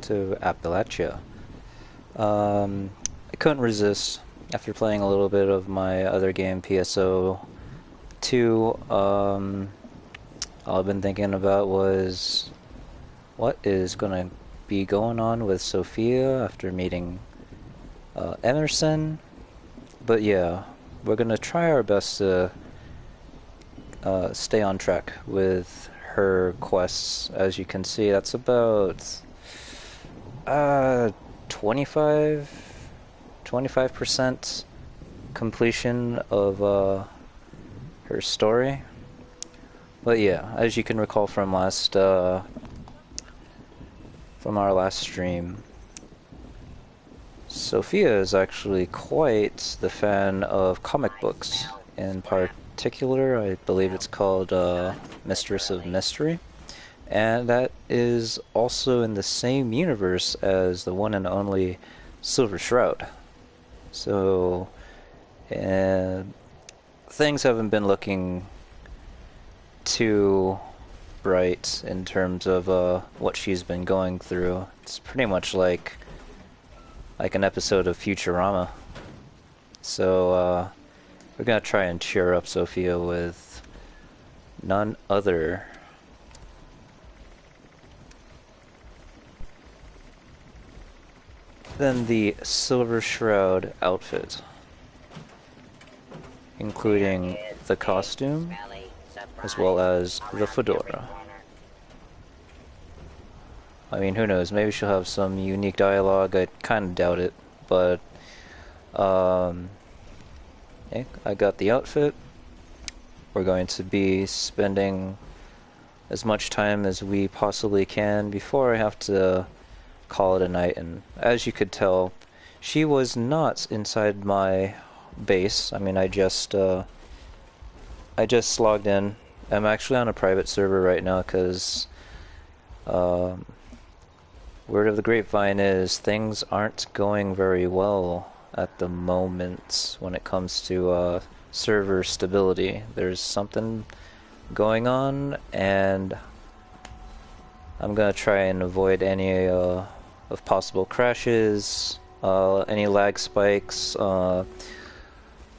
to Appalachia. I couldn't resist after playing a little bit of my other game, PSO 2. All I've been thinking about was what is going to be going on with Sophia after meeting Emerson. But yeah, we're going to try our best to stay on track with her quests. As you can see, that's about 25% completion of her story. But yeah, as you can recall from our last stream, Sophia is actually quite the fan of comic books. In particular, I believe it's called Mistress of Mystery, and that is also in the same universe as the one and only Silver Shroud. So, things haven't been looking too bright in terms of what she's been going through. It's pretty much like an episode of Futurama. So we're gonna try and cheer up Sophia with none other than the Silver Shroud outfit, including the costume as well as the fedora. I mean, who knows, maybe she'll have some unique dialogue. I kind of doubt it, but yeah, I got the outfit. We're going to be spending as much time as we possibly can before I have to call it a night. And as you could tell, she was not inside my base. I mean, I just logged in. I'm actually on a private server right now because word of the grapevine is things aren't going very well at the moment when it comes to server stability. There's something going on, and I'm gonna try and avoid any of possible crashes, any lag spikes,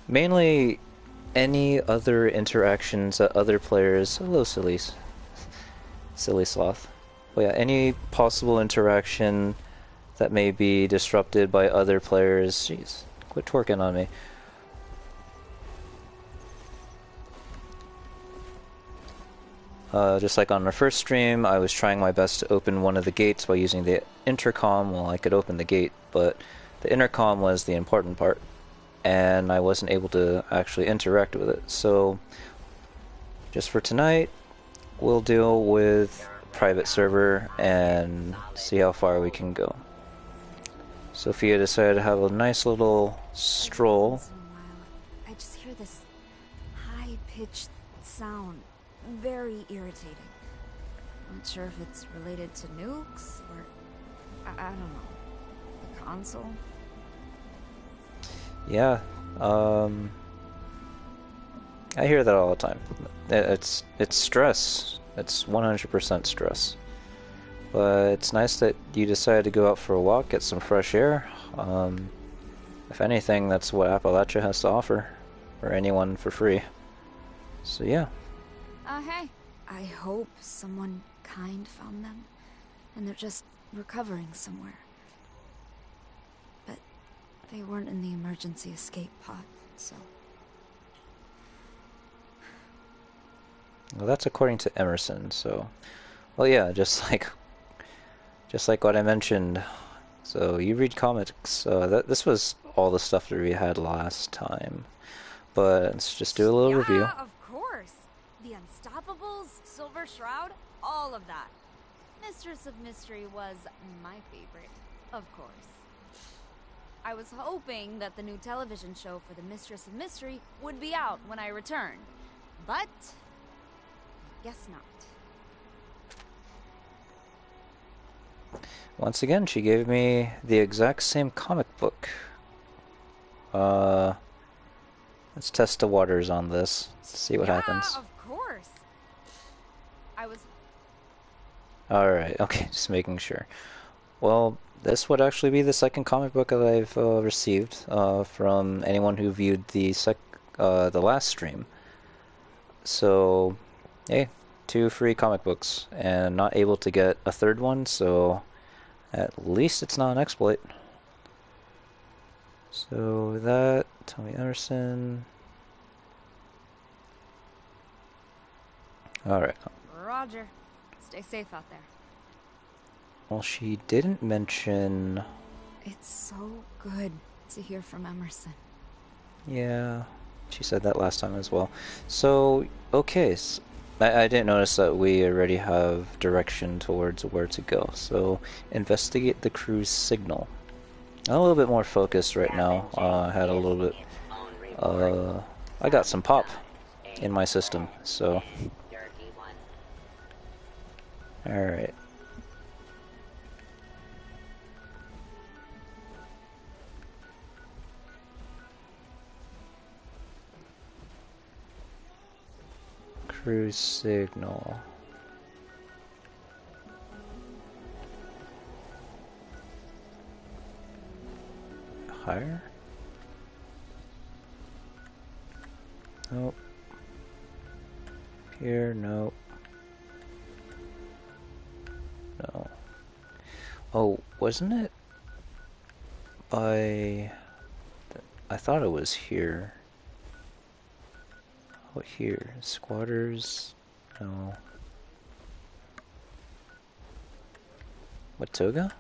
mainly any other interactions that other players. Hello, silly sloth. But yeah, any possible interaction that may be disrupted by other players. Jeez, quit twerking on me. Just like on our first stream, I was trying my best to open one of the gates by using the intercom. Well, I could open the gate, but the intercom was the important part, and I wasn't able to actually interact with it. So, just for tonight, we'll deal with private server and see how far we can go. Sophia decided to have a nice little stroll. I just hear this high-pitched sound. Very irritating. Not sure if it's related to nukes or I don't know. The console? Yeah, I hear that all the time. It's stress. It's 100% stress. But it's nice that you decided to go out for a walk, get some fresh air. If anything, that's what Appalachia has to offer for anyone for free. So yeah. Hey. I hope someone kind found them, and they're just recovering somewhere. But they weren't in the emergency escape pod, so... Well, that's according to Emerson, so... Well, yeah, just like what I mentioned. So, you read comics. This was all the stuff that we had last time. But let's just do a little review. Yeah, of course! The Unstoppables, Silver Shroud, all of that. Mistress of Mystery was my favorite, of course. I was hoping that the new television show for the Mistress of Mystery would be out when I returned. But... guess not. Once again, she gave me the exact same comic book. Let's test the waters on this. See what happens. Of course. I was... Alright, okay, just making sure. Well, this would actually be the second comic book that I've received from anyone who viewed the last stream. So, hey, 2 free comic books, and not able to get a third one, so at least it's not an exploit. So that, Tommy Emerson. Alright. Roger. Stay safe out there. Well, she didn't mention... It's so good to hear from Emerson. Yeah, she said that last time as well. So, okay, so I didn't notice that we already have direction towards where to go. So, investigate the crew's signal. I'm a little bit more focused right now. I had a little bit... I got some pop in my system, so... Alright. Cruise signal. Higher? Nope. Here, nope. No. Oh, wasn't it by... I thought it was here. What here? Squatters? No. Watoga?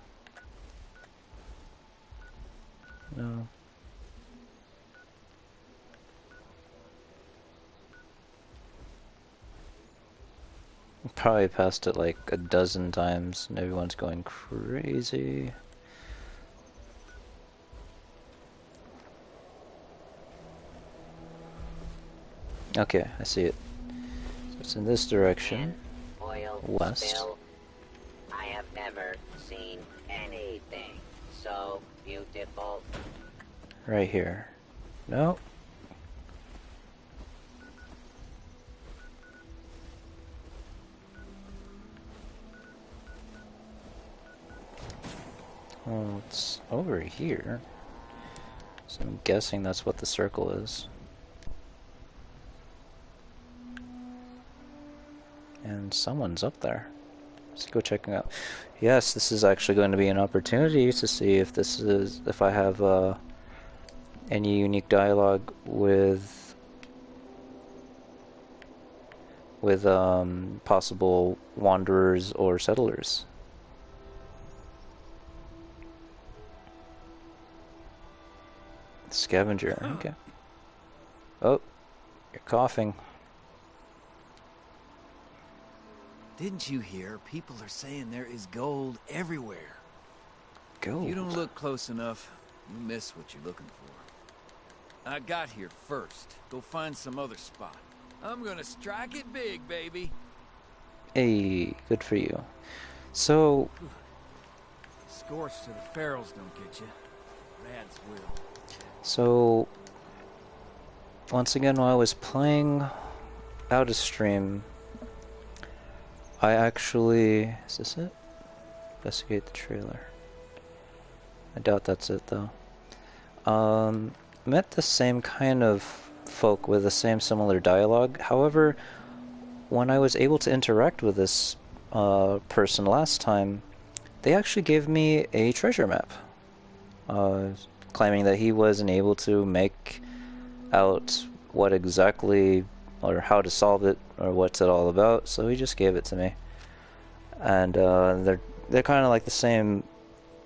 No. Probably passed it like a dozen times and everyone's going crazy. Okay, I see it. So it's in this direction. West. Spill. I have never seen anything so beautiful. Right here. No. Well, it's over here. So I'm guessing that's what the circle is. And someone's up there. Let's go check it out. Yes, this is actually going to be an opportunity to see if if I have any unique dialogue with possible wanderers or settlers. Scavenger, okay. Oh, you're coughing. Didn't you hear? People are saying there is gold everywhere. Gold? If you don't look close enough, you miss what you're looking for. I got here first. Go find some other spot. I'm gonna strike it big, baby. Hey, good for you. So... Scorched to the ferals don't get you. Rads will. So... Once again, while I was playing out of stream, I actually... Is this it? Investigate the trailer. I doubt that's it, though. Met the same kind of folk with the same similar dialogue. However, when I was able to interact with this person last time, they actually gave me a treasure map. Claiming that he wasn't able to make out what exactly or how to solve it or what's it all about, so he just gave it to me. And they're kind of like the same,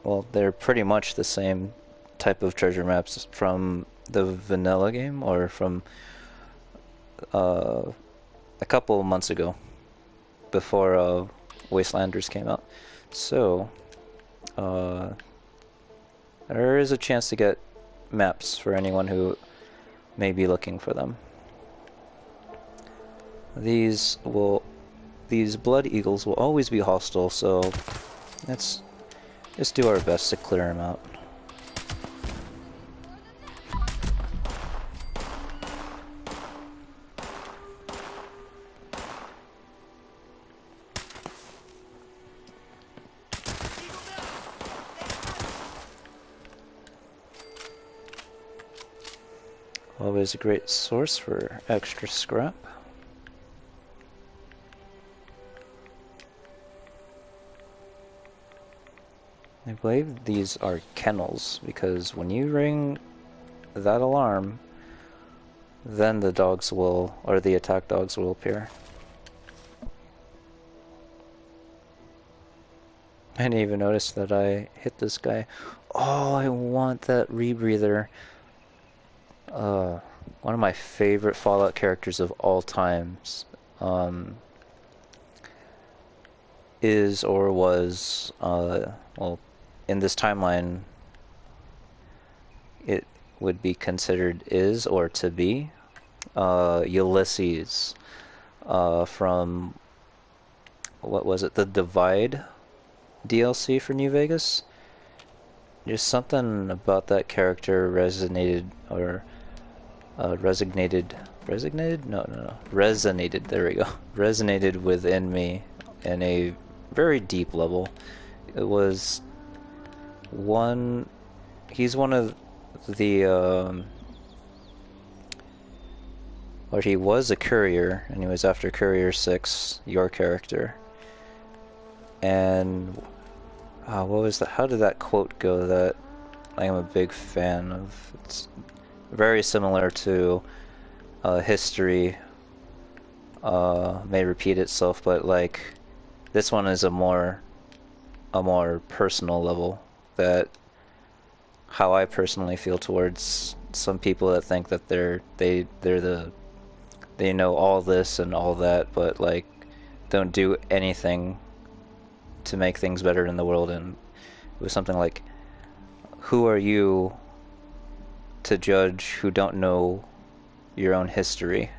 well, they're pretty much the same type of treasure maps from the vanilla game, or from a couple of months ago, before Wastelanders came out. So there is a chance to get maps for anyone who may be looking for them. These blood eagles will always be hostile, so let's just do our best to clear them out. always a great source for extra scrap. I believe these are kennels, because when you ring that alarm, then the dogs will, or the attack dogs will appear. I didn't even notice that I hit this guy. Oh, I want that rebreather. One of my favorite Fallout characters of all times is or was, well, in this timeline, it would be considered is or to be Ulysses from, what was it, the Divide DLC for New Vegas. Just something about that character resonated, or resonated, there we go, resonated within me in a very deep level. It was he's one of the, or he was a courier, and he was after Courier 6, your character. And, what was that? How did that quote go that I am a big fan of? It's very similar to history may repeat itself, but like this one is a more personal level, that how I personally feel towards some people that think that they know all this and all that, but like don't do anything to make things better in the world. And it was something like, who are you to judge who don't know your own history?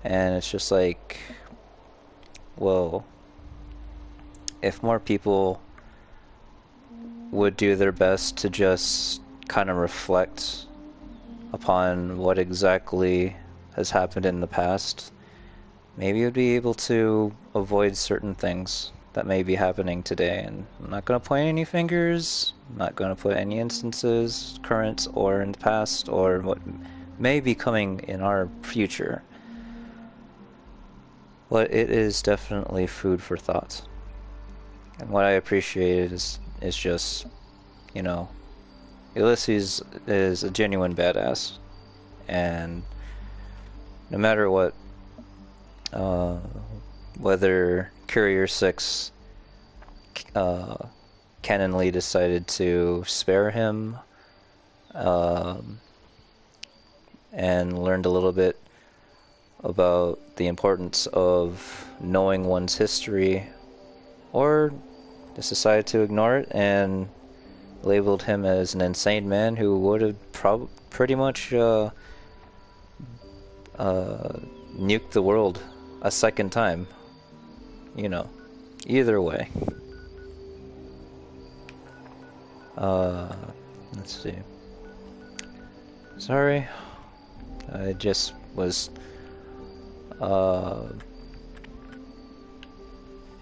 And it's just like, well, if more people would do their best to just kind of reflect upon what exactly has happened in the past, maybe you'd be able to avoid certain things that may be happening today. And I'm not going to point any fingers, I'm not going to put any instances, current or in the past, or what may be coming in our future. But it is definitely food for thought. And what I appreciate is just, you know, Ulysses is a genuine badass. And no matter what, whether Courier 6 canonly decided to spare him and learned a little bit about the importance of knowing one's history, or just decided to ignore it and labeled him as an insane man who would have pretty much nuked the world a second time. You know, either way. Let's see. Sorry, I just was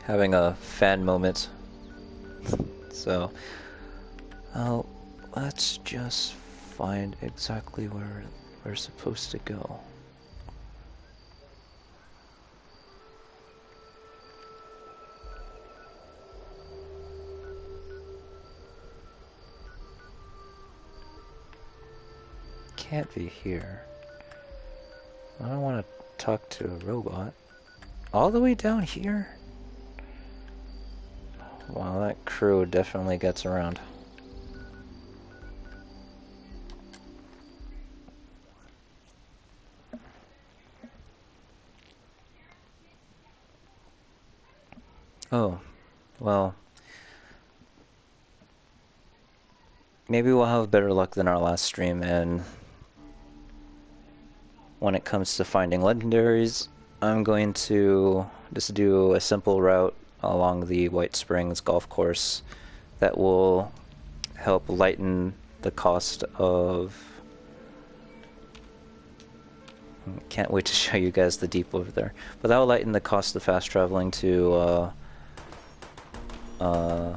having a fan moment. So, let's just find exactly where we're supposed to go. Can't be here. I don't want to talk to a robot. All the way down here? Well, that crew definitely gets around. Oh, well, maybe we'll have better luck than our last stream, and when it comes to finding legendaries, I'm going to just do a simple route along the White Springs golf course that will help lighten the cost of... Can't wait to show you guys the deep over there. But that will lighten the cost of fast traveling to the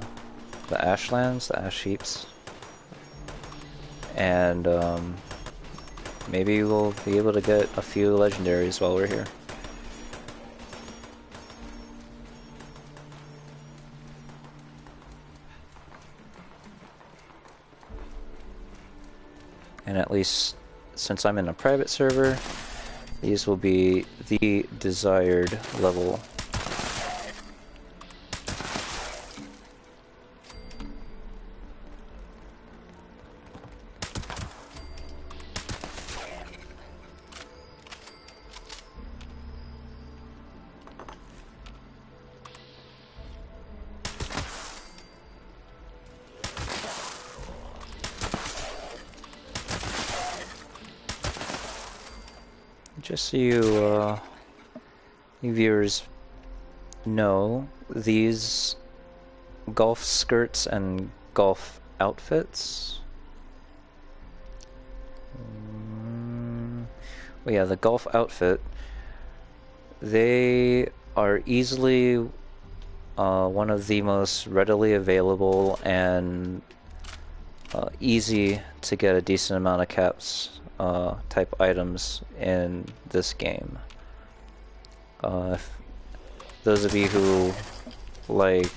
Ashlands, the Ash Heaps. And maybe we'll be able to get a few legendaries while we're here. And at least since I'm in a private server, these will be the desired level. Just so you viewers know, these golf skirts and golf outfits. Well, yeah, the golf outfit. They are easily one of the most readily available and easy to get a decent amount of caps type items in this game. If those of you who like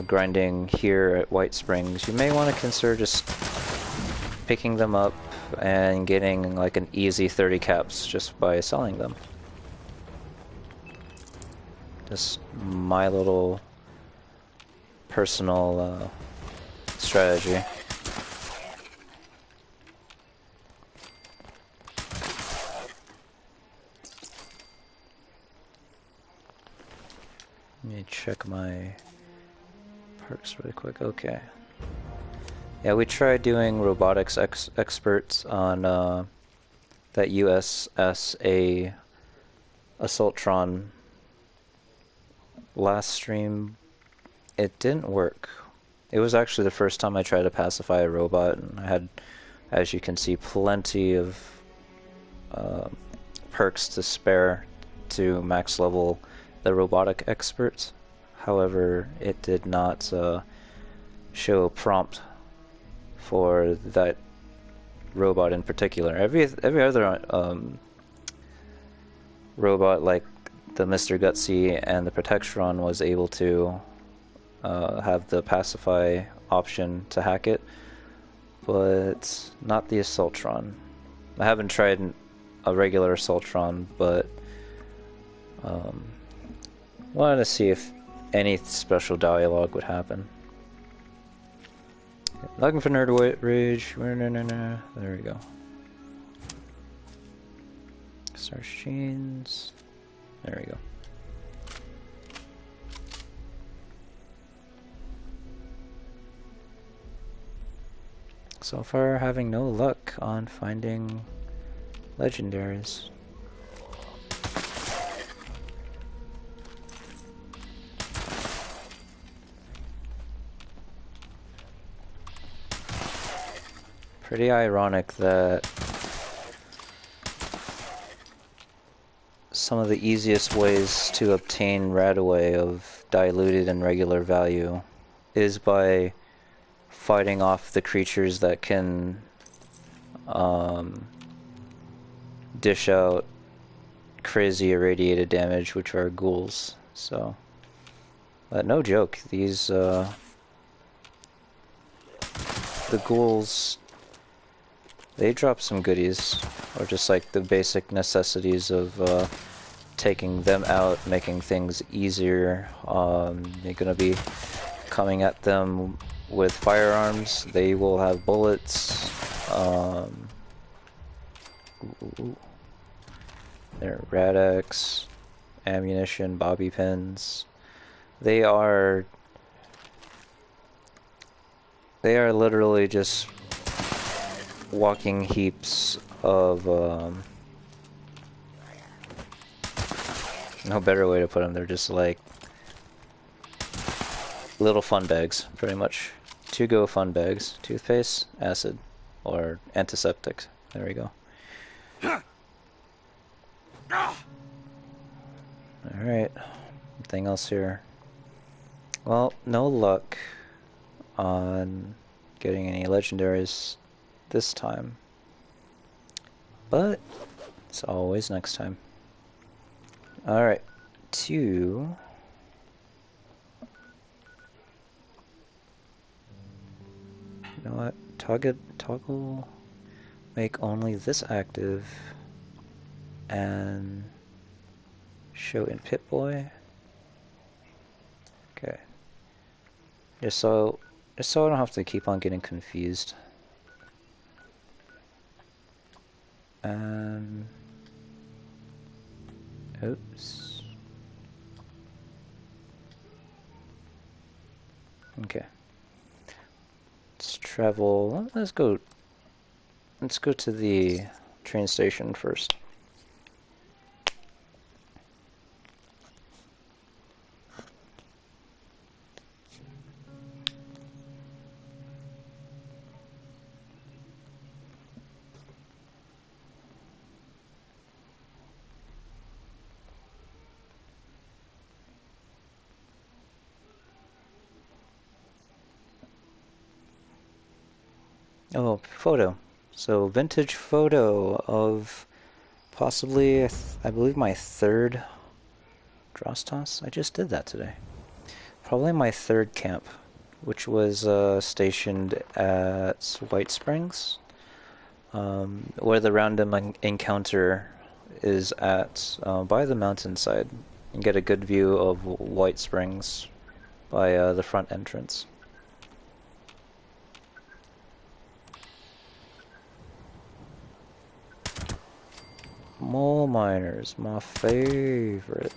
grinding here at White Springs, you may want to consider just picking them up and getting like an easy 30 caps just by selling them. Just my little personal strategy. Let me check my perks really quick. Okay. Yeah, we tried doing robotics experts on that USSA Assaultron last stream. It didn't work. It was actually the first time I tried to pacify a robot, and I had, as you can see, plenty of perks to spare to max level the robotic expert. However, it did not show a prompt for that robot in particular. Every other robot, like the Mr. Gutsy and the Protectron, was able to have the pacify option to hack it, but not the Assaultron. I haven't tried a regular Assaultron, but wanted to see if any special dialogue would happen. Looking for Nerd Rage. There we go. Starch Chains. There we go. So far, having no luck on finding legendaries. Pretty ironic that some of the easiest ways to obtain Radaway of diluted and regular value is by fighting off the creatures that can dish out crazy irradiated damage, which are ghouls. So, but no joke, these the ghouls, they drop some goodies, or just like the basic necessities of taking them out, making things easier. You're gonna be coming at them with firearms. They will have bullets. They're Rad-X, ammunition, bobby pins. They are literally just walking heaps of no better way to put them. They're just like little fun bags, pretty much. To go fun bags. Toothpaste, acid, or antiseptic. There we go. Alright. Anything else here? Well, no luck on getting any legendaries this time. but it's always next time. Alright, you know what? Toggle, make only this active, and show in Pip-Boy. Okay. Just so I don't have to keep on getting confused. Oops. Okay. Let's travel. Let's go to the train station first. Oh, photo. So vintage photo of possibly, I believe my third Drostos. I just did that today. Probably my third camp, which was stationed at White Springs, where the random encounter is at by the mountainside, and get a good view of White Springs by the front entrance. Mole miners, my favorite.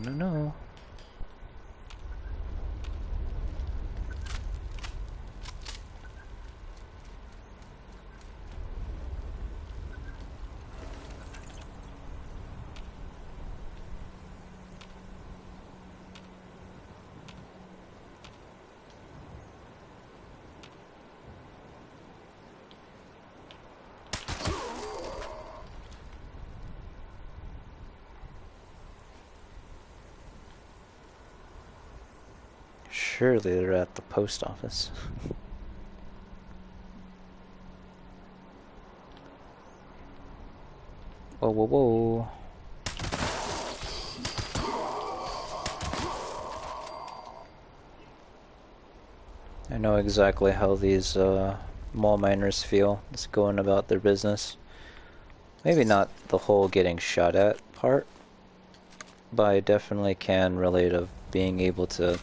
No. Surely they're at the post office. Whoa. I know exactly how these mall miners feel. Just going about their business. Maybe not the whole getting shot at part, but I definitely can relate of being able to...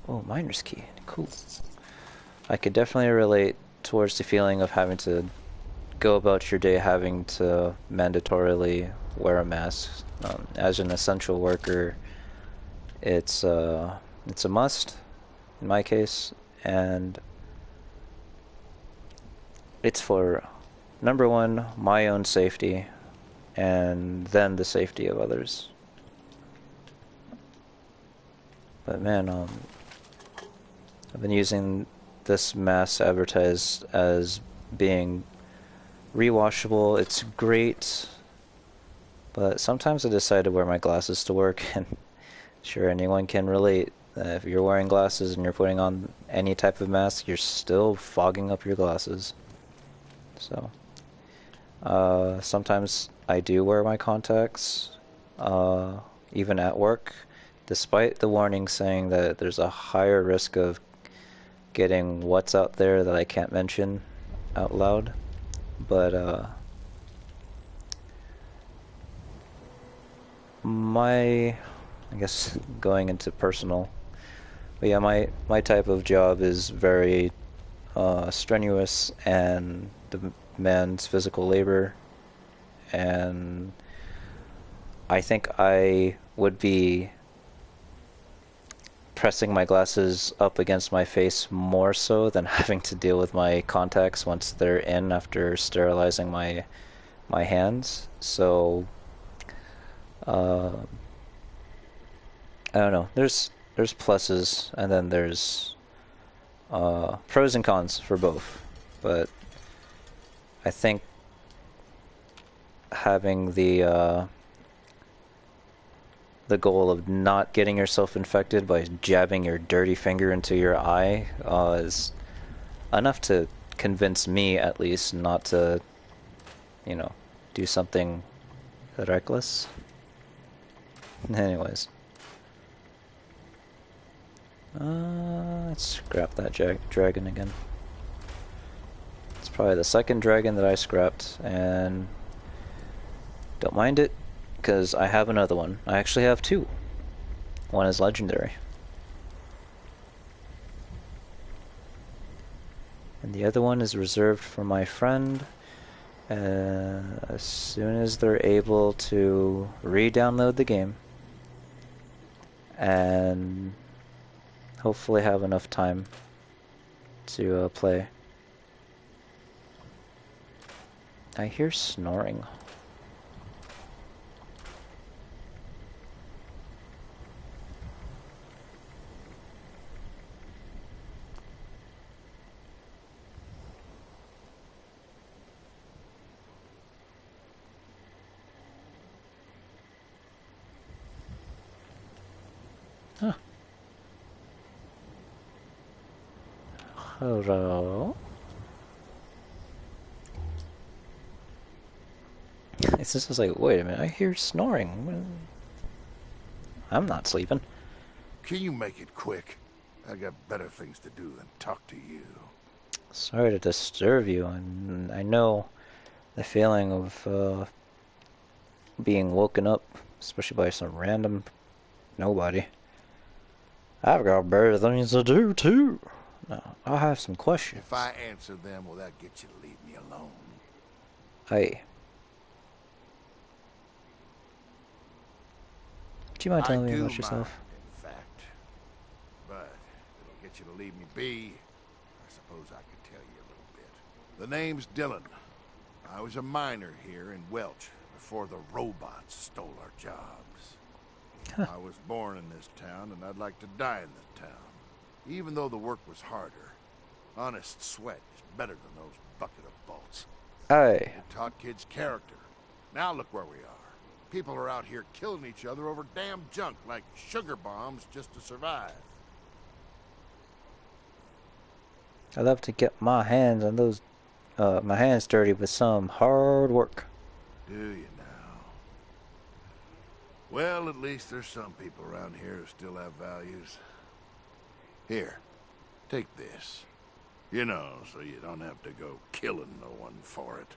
Oh, miner's key. Cool. I could definitely relate towards the feeling of having to go about your day having to mandatorily wear a mask. As an essential worker, it's a must in my case, and it's for number one, my own safety, and then the safety of others. But man, I've been using this mask advertised as being rewashable. It's great, but sometimes I decide to wear my glasses to work, and sure, anyone can relate. If you're wearing glasses and you're putting on any type of mask, you're still fogging up your glasses. So, sometimes I do wear my contacts, even at work, despite the warning saying that there's a higher risk of getting what's out there that I can't mention out loud. But I guess going into personal, but yeah, my type of job is very strenuous and demands physical labor, and I think I would be pressing my glasses up against my face more so than having to deal with my contacts once they're in after sterilizing my hands. So I don't know. There's pluses and then there's pros and cons for both. But I think having the goal of not getting yourself infected by jabbing your dirty finger into your eye is enough to convince me, at least, not to, you know, do something reckless. Anyways. Let's scrap that dragon again. It's probably the second dragon that I scrapped, and don't mind it, because I have another one. I actually have two. One is legendary. And the other one is reserved for my friend. As soon as they're able to re-download the game and hopefully have enough time to play. I hear snoring. Huh. Hello? It's just like, wait a minute, I hear snoring. I'm not sleeping. Can you make it quick? I got better things to do than talk to you. Sorry to disturb you, and I know the feeling of being woken up, especially by some random nobody. I've got better things to do too. Now, I have some questions. If I answer them, will that get you to leave me alone? Hey. Do you mind telling me about yourself? In fact. But it'll get you to leave me be. I suppose I could tell you a little bit. The name's Dylan. I was a miner here in Welch before the robots stole our jobs. Huh. I was born in this town, and I'd like to die in this town. Even though the work was harder, honest sweat is better than those bucket of bolts. Hey. It taught kids character. Now look where we are. People are out here killing each other over damn junk like sugar bombs just to survive. I love to get my hands on those, my hands dirty with some hard work. Do you now? Well, at least there's some people around here who still have values. Here, take this. You know, so you don't have to go killing no one for it.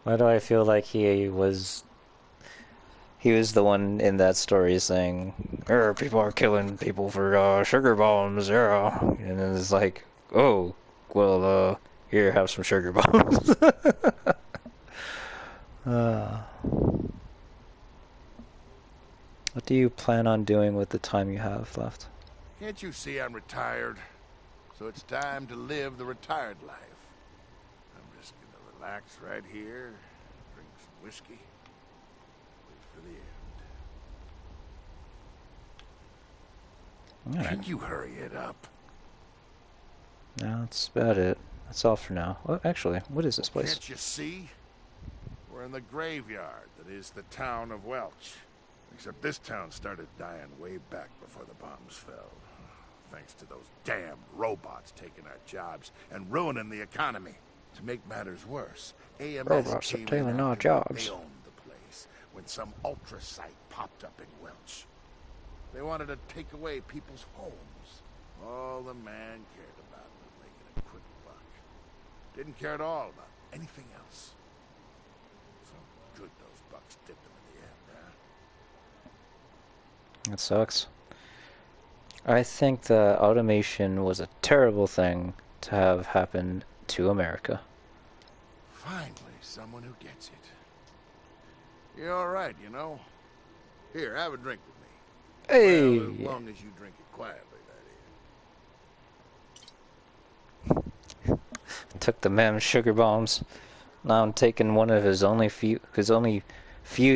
Why do I feel like he was the one in that story saying, people are killing people for sugar bombs, yeah. And it's like, oh, well, here, have some sugar bombs. What do you plan on doing with the time you have left? Can't you see I'm retired? So it's time to live the retired life. I'm just gonna relax right here, drink some whiskey, wait for the end. All right. Can you hurry it up? No, that's about it. That's all for now. Well, actually, what is this place? Can't you see? We're in the graveyard that is the town of Welch. Except this town started dying way back before the bombs fell. Thanks to those damn robots taking our jobs and ruining the economy. To make matters worse, AMS Robots are came taking in our after jobs. They owned the place when some ultra site popped up in Welch. They wanted to take away people's homes. All the man cared about was making a quick buck. Didn't care at all about anything else. So good those bucks dipped them in the end, huh? That sucks. I think that automation was a terrible thing to have happen to America. Finally, someone who gets it. You're all right, you know. Here, have a drink with me. Hey! Well, as long as you drink it quietly, that is. Took the man's sugar bombs. Now I'm taking one of his only few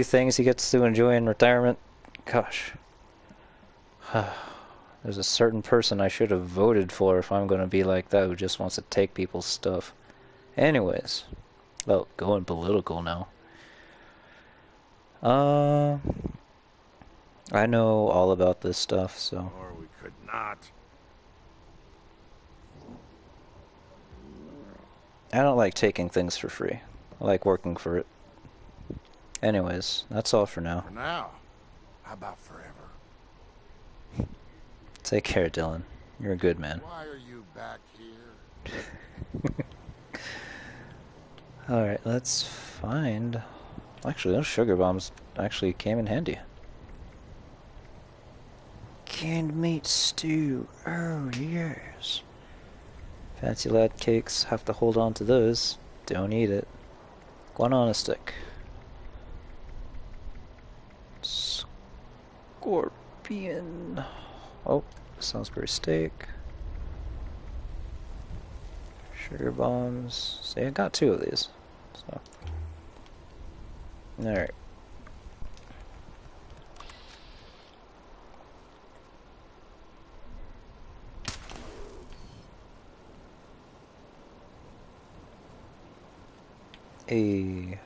things he gets to enjoy in retirement. Gosh. There's a certain person I should have voted for if I'm going to be like that who just wants to take people's stuff. Anyways, well, going political now. Uh, I know all about this stuff, so Or we could not. I don't like taking things for free. I like working for it. Anyways, that's all for now. For now. How about forever? Take care, Dylan. You're a good man. Why are you back here? Alright, let's find... Actually, those sugar bombs actually came in handy. Canned meat stew. Oh, yes. Fancy lad cakes. Have to hold on to those. Don't eat it. One on a stick. Scorpion. Oh, Salisbury steak. Sugar bombs. See, I got 2 of these. So, all right. A.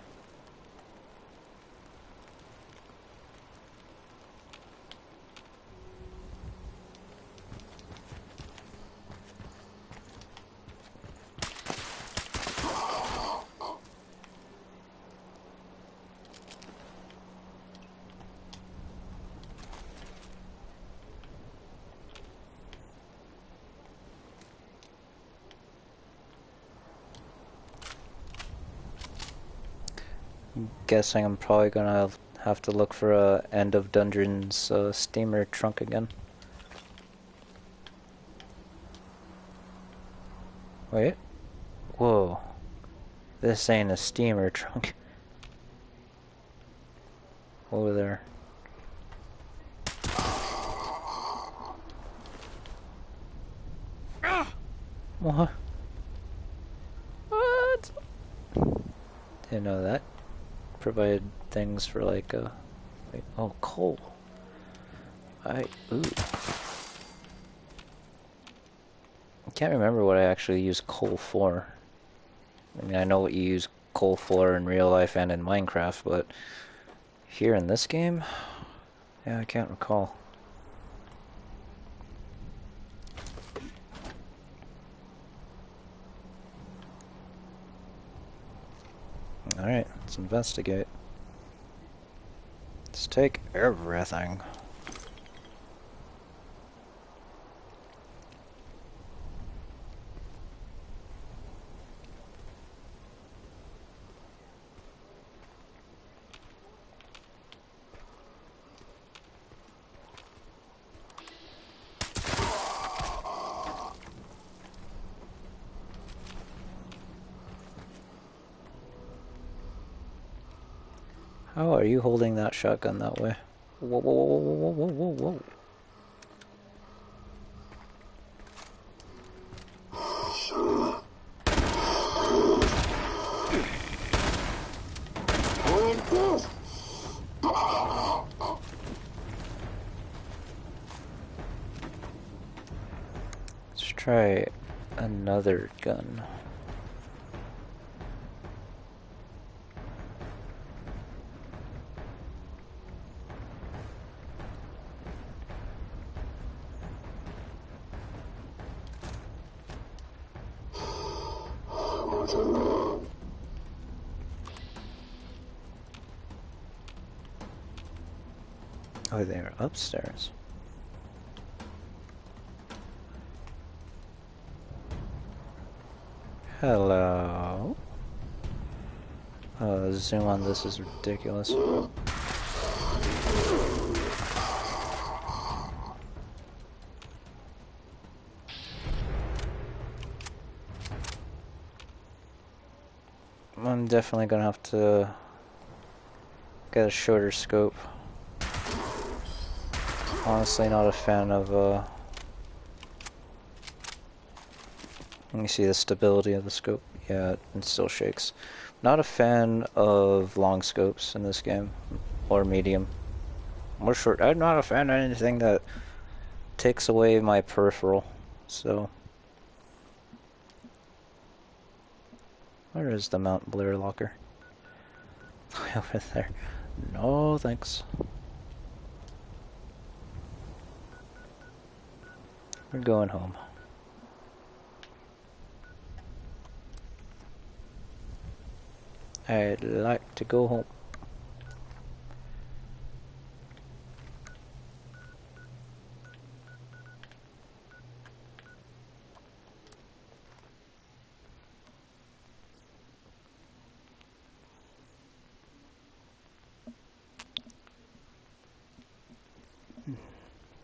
Guessing I'm probably gonna have to look for a End of Dungeons steamer trunk again. Wait. Whoa. This ain't a steamer trunk. Over there. What? What? Didn't know that. Provided things for like wait, oh, coal. Ooh. I can't remember what I actually use coal for. I mean, I know what you use coal for in real life and in Minecraft, but here in this game, yeah, I can't recall. Alright, let's investigate. Let's take everything. How are you holding that shotgun that way? Whoa, whoa, whoa, whoa, whoa, whoa, whoa, whoa. Let's try another gun. Oh, they're upstairs. Hello. Oh, the zoom on this is ridiculous. I'm definitely gonna have to get a shorter scope. Honestly, not a fan of, let me see the stability of the scope. Yeah, it still shakes. Not a fan of long scopes in this game, or medium. Or short. I'm not a fan of anything that takes away my peripheral, so. Where is the Mount Blair locker? Over there. No, thanks. We're going home. I'd like to go home.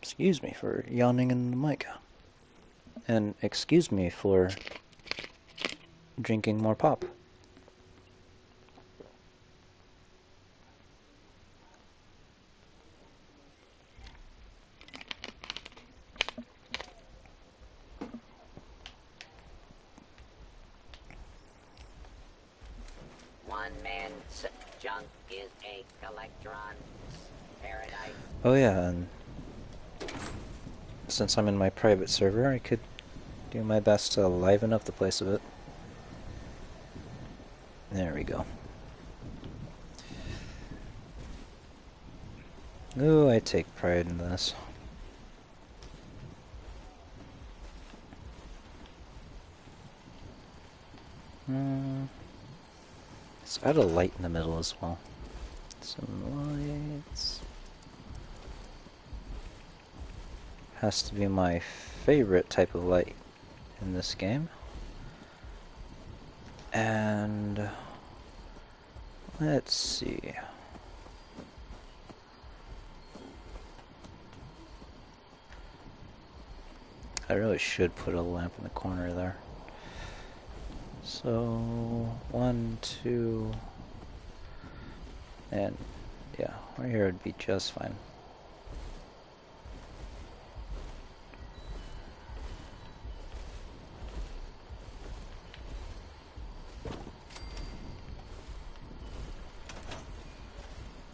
Excuse me for yawning in the mic. And excuse me for drinking more pop. One man's junk is a collectron's paradise. Oh yeah, and since I'm in my private server, I could do my best to liven up the place a bit. There we go. Ooh, I take pride in this. Let's add a light in the middle as well. Some lights. Has to be my favorite type of light in this game. And let's see. I really should put a lamp in the corner there. So 1, 2, and yeah, right here would be just fine.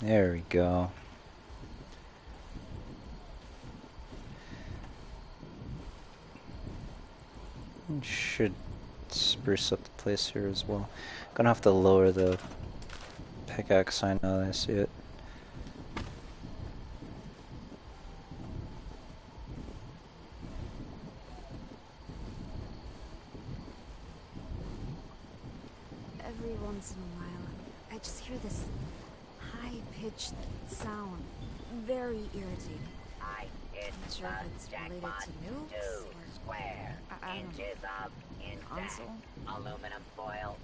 There we go. Should spruce up the place here as well. Gonna have to lower the pickaxe sign now that I see it. Every once in a while, I just hear this high-pitched sound. Very irritating. Not sure if it's related to nukes or Square. I don't know. Inches of intact Console? aluminum foil.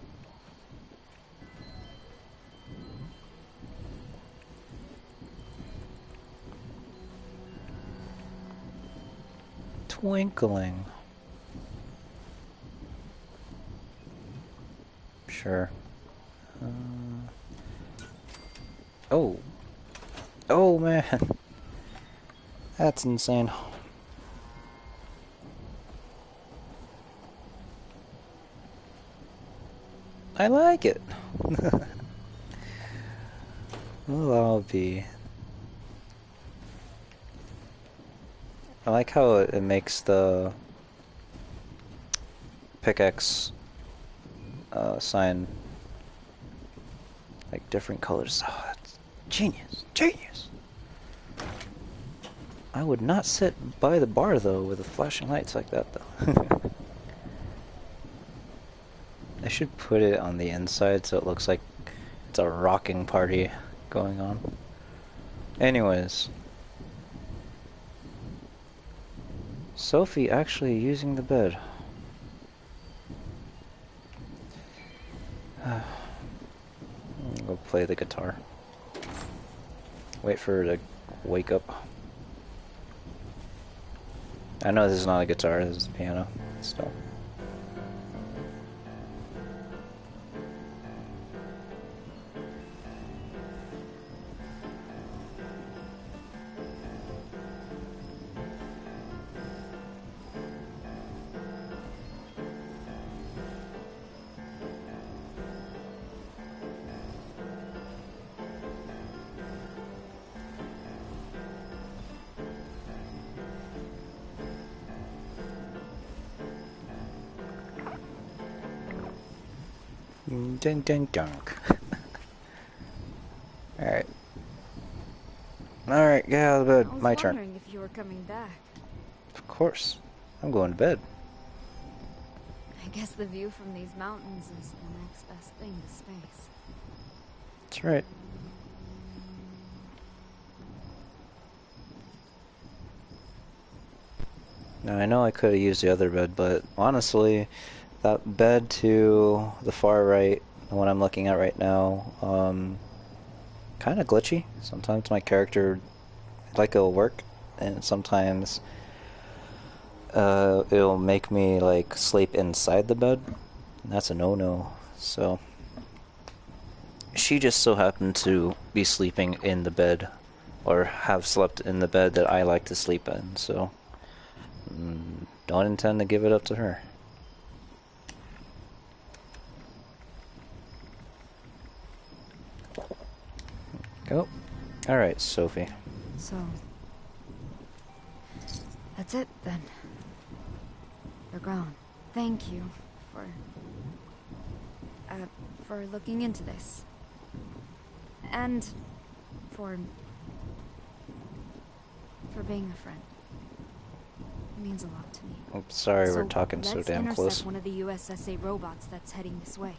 Twinkling. Sure. Oh. Oh man. That's insane. I like it. Well, I'll be. I like how it makes the pickaxe sign like different colors. Oh, that's genius. Genius. I would not sit by the bar though with the flashing lights like that though. I should put it on the inside so it looks like it's a rocking party going on. Anyways. Sophie actually using the bed. I'll go play the guitar. Wait for her to wake up. I know this is not a guitar, this is a piano. Still. Ding ding dunk. Alright. Alright, get out of I bed. was My turn. wondering if you were coming back. Of course. I'm going to bed. I guess the view from these mountains is the next best thing to space. That's right. Now I know I could have used the other bed, but honestly, that bed to the far right, the one I'm looking at right now, kind of glitchy. Sometimes my character, like it'll work, and sometimes it'll make me like sleep inside the bed. And that's a no-no. So she just so happened to be sleeping in the bed, or have slept in the bed that I like to sleep in. So don't intend to give it up to her. Go. Alright, Sophie. So, that's it then. They're gone. Thank you for looking into this. And for being a friend. It means a lot to me. Oh, sorry, we're talking so damn Let's close. intercept one of the USSA robots that's heading this way.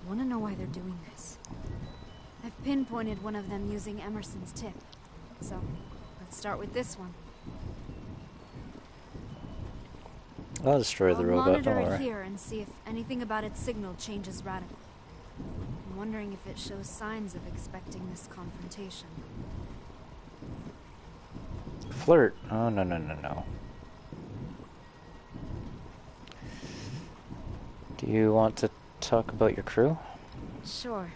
I want to know why they're doing this. I've pinpointed one of them using Emerson's tip. So, let's start with this one. I'll destroy the I'll robot, monitor don't it worry. here and see if anything about its signal changes radically. I'm wondering if it shows signs of expecting this confrontation. Flirt. Oh, no, no, no, no. Do you want to talk about your crew? Sure.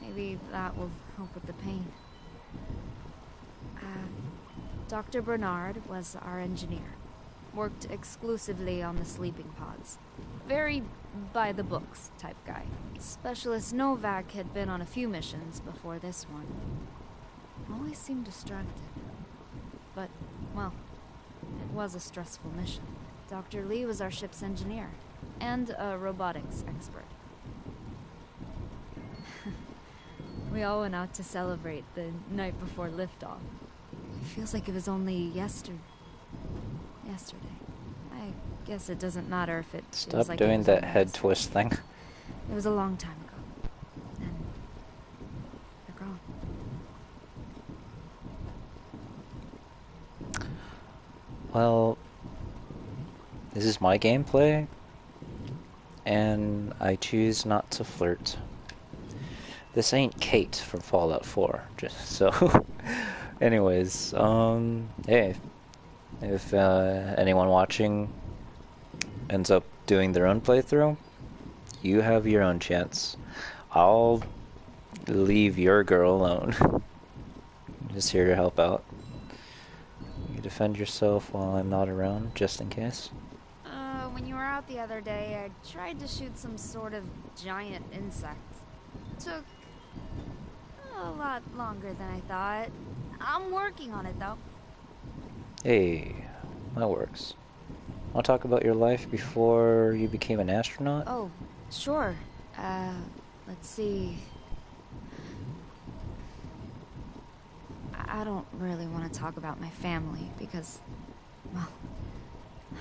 Maybe that will help with the pain. Dr. Bernard was our engineer. Worked exclusively on the sleeping pods. Very by-the-books type guy. Specialist Novak had been on a few missions before this one. Always seemed distracted. But, well, it was a stressful mission. Dr. Lee was our ship's engineer, and a robotics expert. We all went out to celebrate the night before liftoff. It feels like it was only yesterday. I guess it doesn't matter if it Stop feels like doing it was that only head yesterday. twist thing. It was a long time ago. And they're gone. Well, this is my gameplay, and I choose not to flirt. This ain't Kate from Fallout 4, just so. Anyways, hey, if anyone watching ends up doing their own playthrough, you have your own chance. I'll leave your girl alone. I'm just here to help out. You defend yourself while I'm not around, just in case. When you were out the other day, I tried to shoot some sort of giant insect. Took a lot longer than I thought. I'm working on it, though. Hey, that works. Want to talk about your life before you became an astronaut? Oh, sure. Let's see. I don't really want to talk about my family because, well,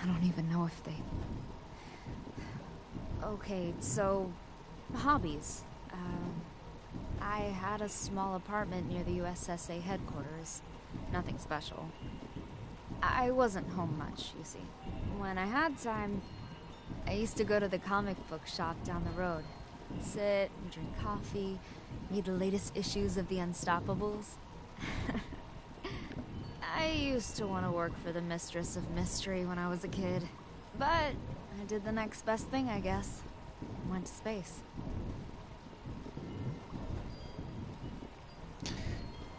I don't even know if they... Okay, so, hobbies. I had a small apartment near the USSA headquarters. Nothing special. I wasn't home much, you see. When I had time, I used to go to the comic book shop down the road. Sit and drink coffee, read the latest issues of the Unstoppables. I used to want to work for the Mistress of Mystery when I was a kid. But I did the next best thing, I guess. Went to space.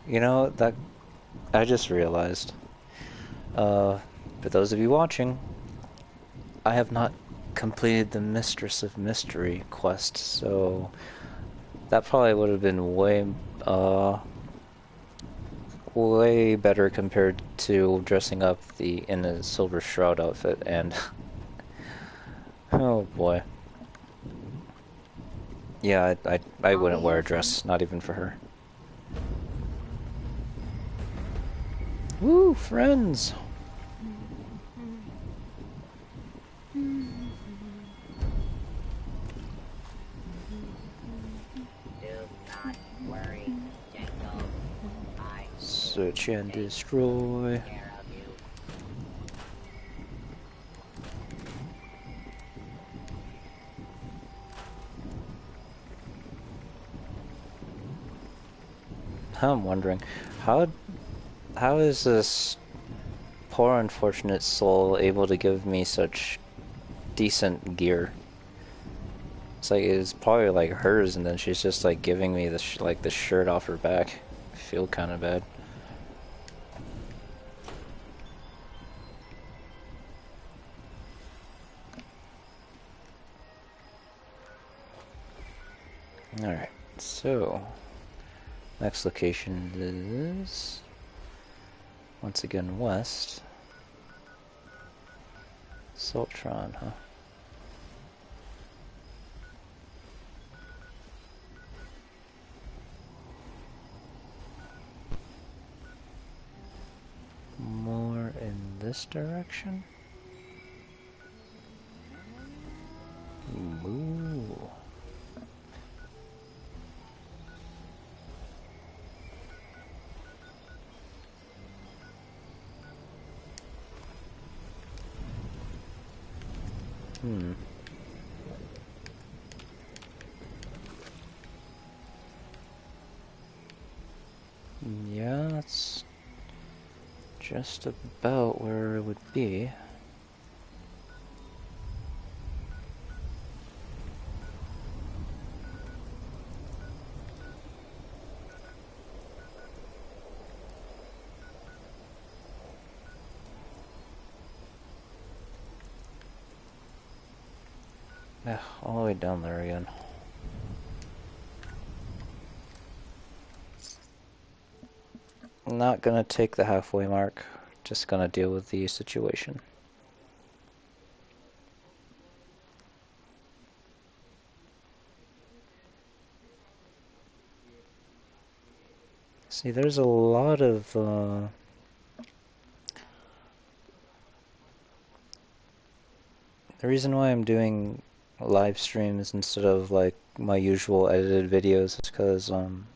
You know, that I just realized. For those of you watching, I have not completed the Mistress of Mystery quest, so that probably would have been way better compared to dressing up in a Silver Shroud outfit, and oh boy. Yeah, I I'll be wouldn't wear here a soon. dress, not even for her. Woo, friends! Do not worry, Jingles. I will Search and take destroy. care of you. I'm wondering, how how is this poor unfortunate soul able to give me such decent gear? It's like it's probably like hers, and then she's just like giving me the like the shirt off her back. I feel kind of bad. All right, so next location is once again west. Sultron, huh? More in this direction? Ooh. Hmm. Yeah, that's just about where it would be. Yeah, all the way down there again. Not gonna take the halfway mark, just gonna deal with the situation. See, there's a lot of the reason why I'm doing live streams instead of like my usual edited videos is because I'm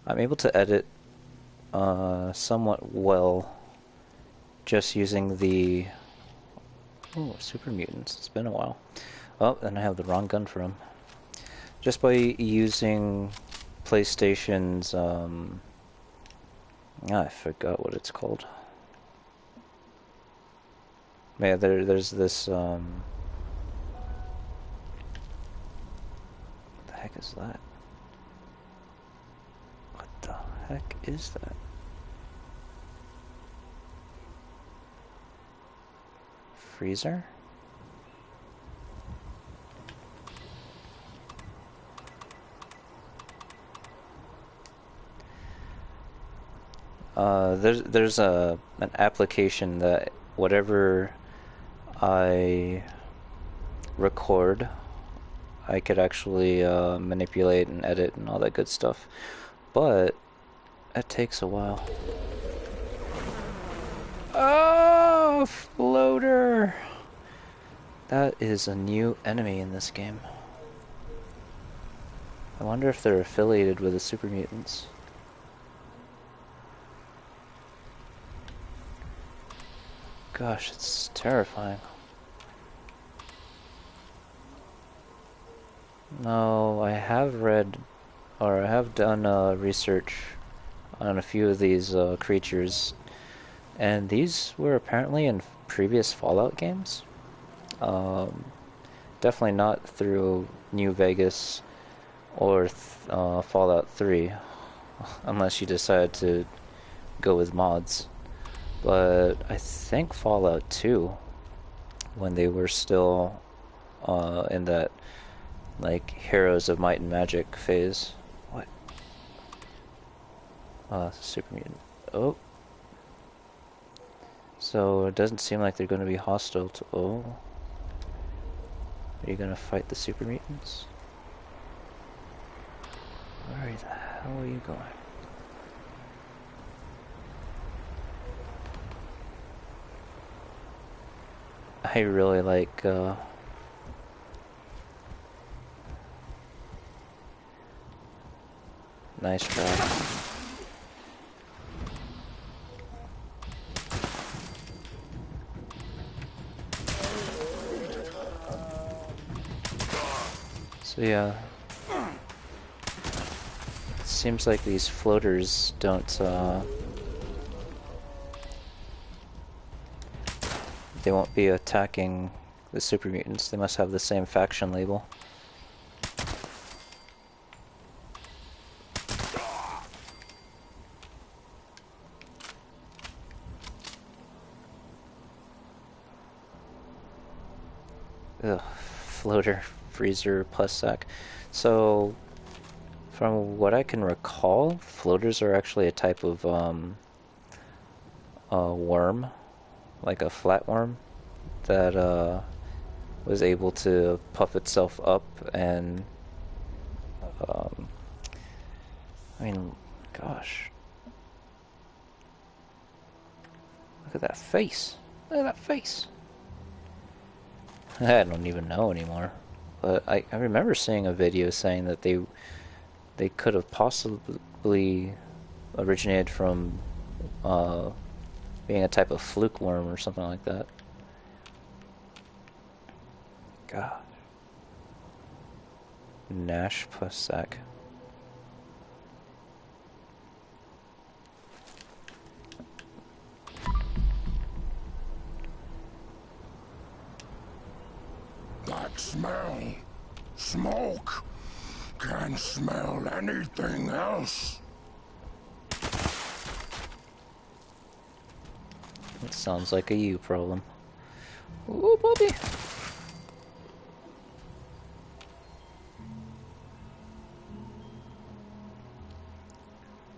able to edit somewhat well just using the super mutants. It's been a while. Oh, and I have the wrong gun for him. Just by using PlayStation's I forgot what it's called. Yeah, there's this what the heck is that? What the heck is that? Freezer? There's an application that whatever I record, I could actually manipulate and edit and all that good stuff. But it takes a while. Oh, floater! That is a new enemy in this game. I wonder if they're affiliated with the super mutants. Gosh, it's terrifying. No, I have read, or I have done research on a few of these creatures, and these were apparently in previous Fallout games. Definitely not through New Vegas or Fallout 3, unless you decide to go with mods. But I think Fallout 2, when they were still in that like Heroes of Might and Magic phase. What? Super mutant. Oh. So it doesn't seem like they're going to be hostile to... Oh. Are you going to fight the super mutants? Where the hell are you going? I really like, nice try. So yeah, it seems like these floaters don't, they won't be attacking the super mutants. They must have the same faction label. Ugh, floater, freezer, plus sec. So, from what I can recall, floaters are actually a type of worm, like a flatworm, that was able to puff itself up and, I mean, gosh. Look at that face. Look at that face. I don't even know anymore. But I remember seeing a video saying that they could have possibly originated from being a type of fluke worm or something like that. God. Nash plus sac. That smell. Smoke. Can't smell anything else. It sounds like a you problem. Ooh, Bobby.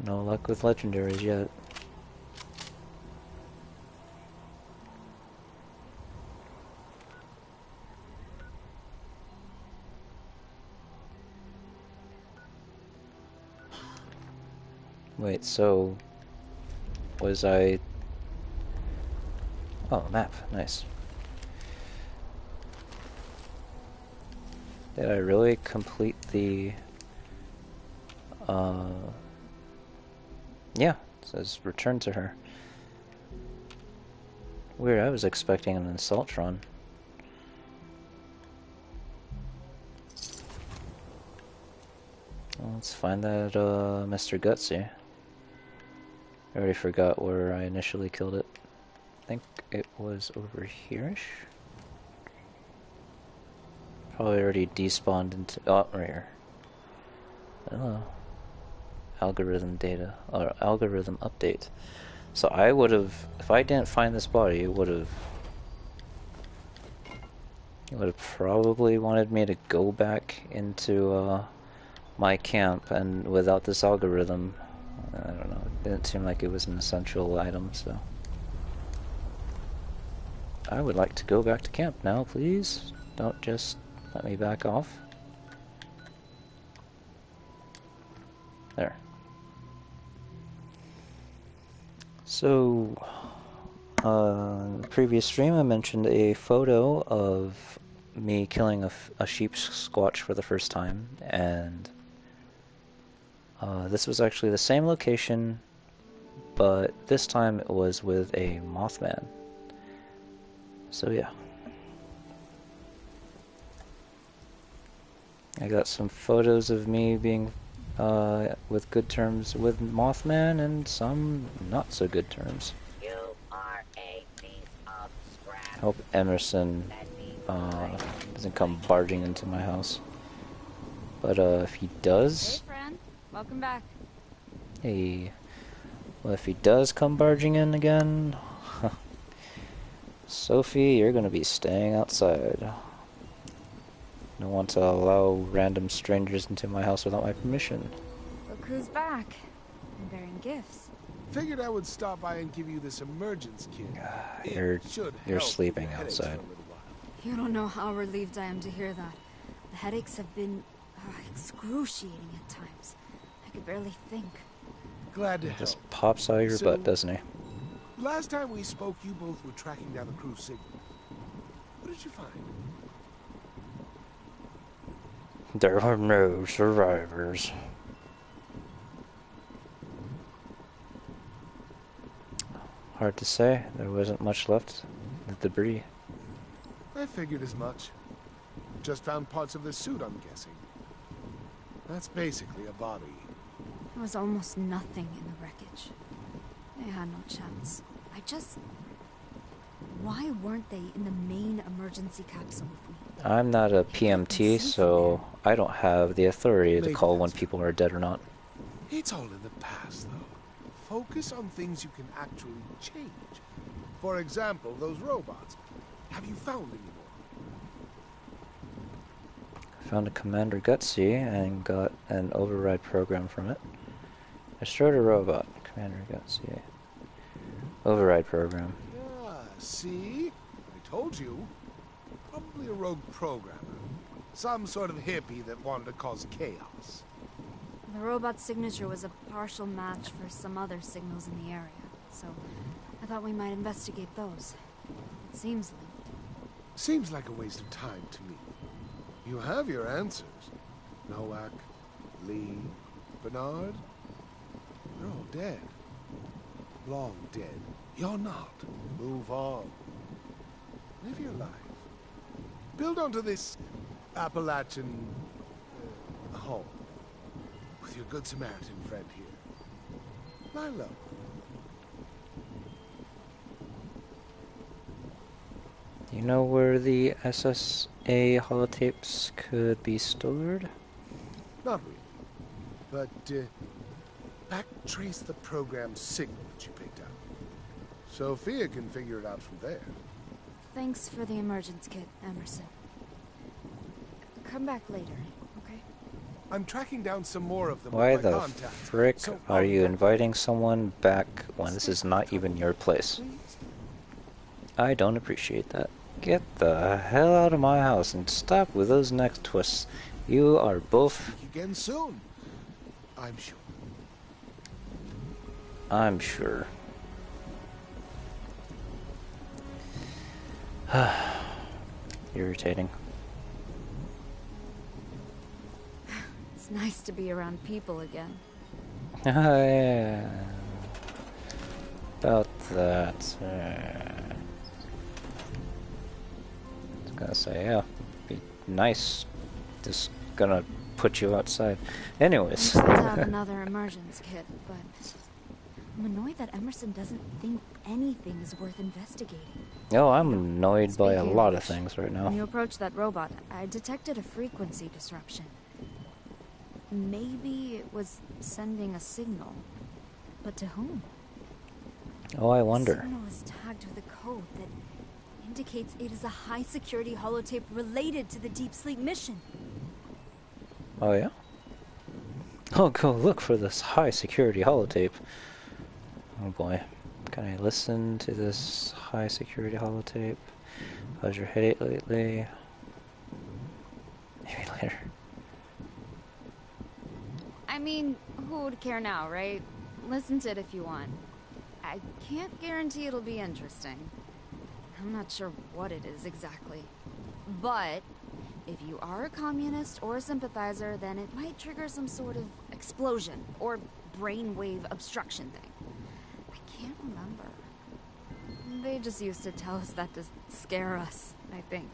No luck with legendaries yet. Wait, so was I... Oh, map, nice. Did I really complete the... Yeah, it says return to her. Weird, I was expecting an assault run. Well, let's find that, Mr. Gutsy. I already forgot where I initially killed it. I think it was over here-ish? Probably already despawned into... Oh, right here. Oh. Algorithm data, or algorithm update. So I would have, if I didn't find this body, it would have probably wanted me to go back into my camp, and without this algorithm, I don't know, it didn't seem like it was an essential item, so. I would like to go back to camp now, please. Don't just let me back off. There. So, in the previous stream I mentioned a photo of me killing a sheep squatch for the first time, and this was actually the same location, but this time it was with a Mothman. So yeah. I got some photos of me being with good terms with Mothman, and some not so good terms. You are a piece of scrap. Hope Emerson doesn't come barging into my house. But if he does... Hey, friend. Welcome back. Hey. Well, if he does come barging in again... Sophie, you're gonna be staying outside. Don't want to allow random strangers into my house without my permission. Look who's back. And bearing gifts. Figured I would stop by and give you this emergence kit. You're sleeping outside. You don't know how relieved I am to hear that. The headaches have been excruciating at times. could barely think. Glad to He just help. pops out of your So- butt, doesn't he? Last time we spoke, you both were tracking down the crew signal. What did you find? There were no survivors. Hard to say. There wasn't much left. The debris. I figured as much. Just found parts of the suit, I'm guessing. That's basically a body. There was almost nothing in the wreckage. They had no chance. Why weren't they in the main emergency capsule with me? I'm not a PMT, so I don't have the authority to Maybe call when that's people are dead or not. It's all in the past, though. Focus on things you can actually change. For example, those robots. Have you found any more? Found a Commander Gutsy and got an override program from it. Destroyed a robot. Commander Gutsy. Override program. Ah, see? I told you. Probably a rogue programmer. Some sort of hippie that wanted to cause chaos. The robot's signature was a partial match for some other signals in the area, so I thought we might investigate those. It seems linked. Seems like a waste of time to me. You have your answers. Nowak, Lee, Bernard. They're all dead. Long dead. You're not. Move on. Live your life. Build onto this Appalachian home with your good Samaritan friend here. Lie low. You know where the SSA holotapes could be stored? Not really. But, backtrace the program's signal that you picked up. Sophia can figure it out from there. Thanks for the emergence kit, Emerson. Come back later, okay? I'm tracking down some more of them Why with my the contacts. frick So are I'll you be inviting someone back when this is not even your place? Please? I don't appreciate that. Get the hell out of my house and stop with those neck twists. You are both... Again soon. I'm sure. I'm sure. Irritating. It's nice to be around people again. Yeah. About that. I was gonna say, yeah, be nice. Just gonna put you outside. Anyways. I have another emergence kit, but I'm annoyed that Emerson doesn't think anything is worth investigating. Oh, I'm annoyed by a Speaking of lot of which, things right When now. you approached that robot, I detected a frequency disruption. Maybe it was sending a signal. But to whom? Oh, I The wonder. signal is tagged with a code that indicates it is a high-security holotape related to the deep sleep mission. Oh, yeah? Oh, go look for this high security holotape. Oh boy. Can I listen to this high security holotape? How's your headache lately? Maybe later. I mean, who would care now, right? Listen to it if you want. I can't guarantee it'll be interesting. I'm not sure what it is exactly. But if you are a communist or a sympathizer, then it might trigger some sort of explosion or brainwave obstruction thing. I can't remember. They just used to tell us that to scare us, I think.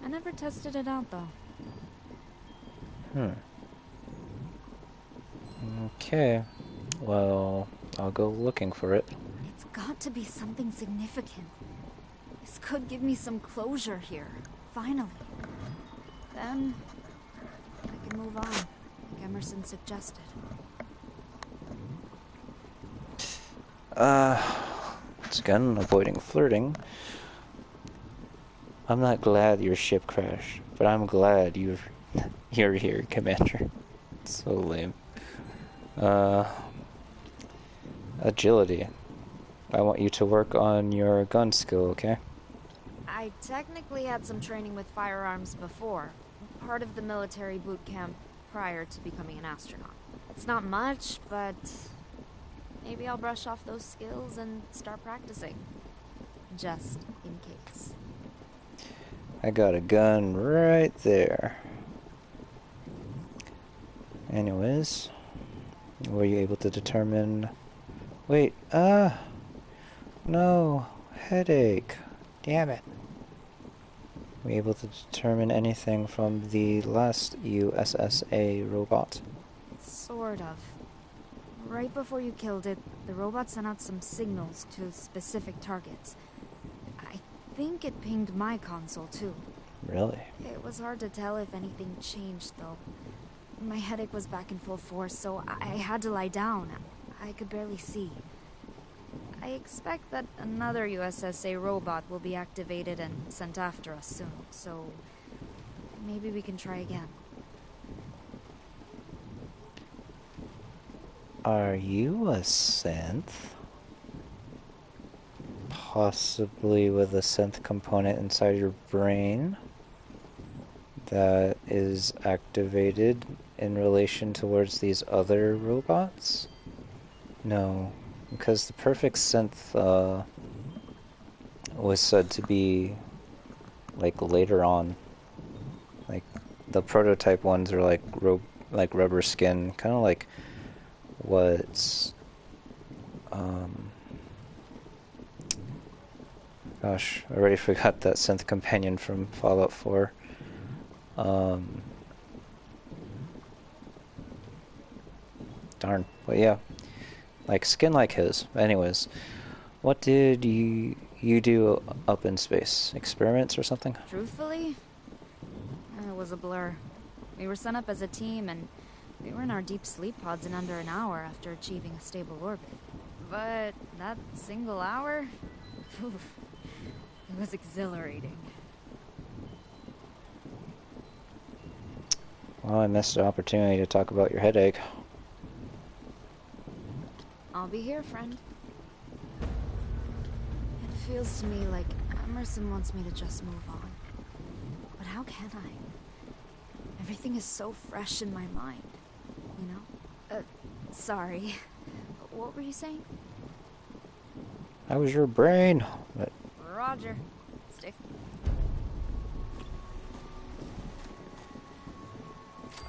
I never tested it out, though. Okay. Well, I'll go looking for it. It's got to be something significant. This could give me some closure here, finally. Then I can move on, like Emerson suggested. Once again, avoiding flirting. I'm not glad your ship crashed, but I'm glad you're here, Commander. It's so lame. Agility. I want you to work on your gun skill, okay? I technically had some training with firearms before, part of the military boot camp prior to becoming an astronaut. It's not much, but maybe I'll brush off those skills and start practicing. Just in case. I got a gun right there. Anyways, were you able to determine... Wait, no, headache. Damn it. Were you able to determine anything from the last USSA robot? Sort of. Right before you killed it, the robot sent out some signals to specific targets. I think it pinged my console too. Really? It was hard to tell if anything changed though. My headache was back in full force, so I had to lie down. I could barely see. I expect that another USSA robot will be activated and sent after us soon, so maybe we can try again. Are you a synth? Possibly with a synth component inside your brain that is activated in relation towards these other robots? No, because the perfect synth was said to be like later on. Like the prototype ones are like rubber skin, kind of like what's gosh, I already forgot that synth companion from Fallout 4. Darn. But yeah, like skin like his. Anyways, what did you do up in space? Experiments or something? Truthfully, it was a blur. We were sent up as a team, and we were in our deep sleep pods in under an hour after achieving a stable orbit. But that single hour, oof, it was exhilarating. Well, I missed the opportunity to talk about your headache. I'll be here, friend. It feels to me like Emerson wants me to just move on. But how can I? Everything is so fresh in my mind, you know? Sorry. What were you saying? How was your brain? But Roger. Stay.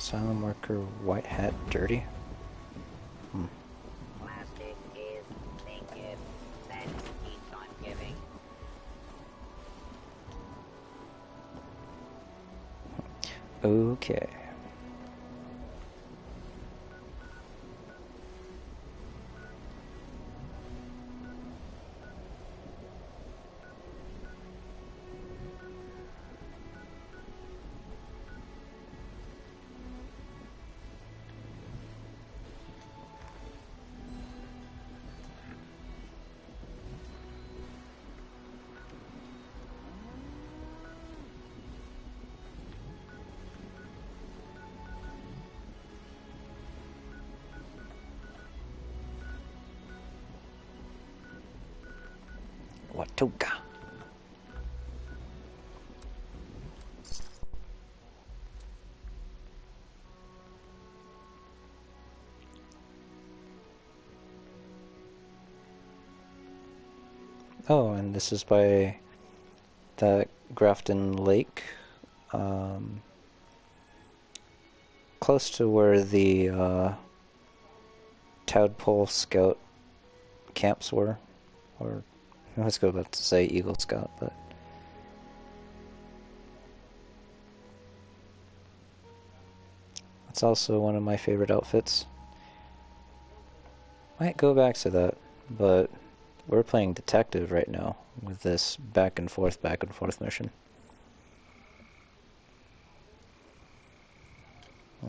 asylum worker, white hat, dirty. Plastic is the gift that keeps on giving. Okay. Watoga. Oh, and this is by the Grafton Lake, close to where the Tadpole Scout camps were, or I was about to say Eagle Scout, but it's also one of my favorite outfits. Might go back to that, but we're playing detective right now with this back and forth mission.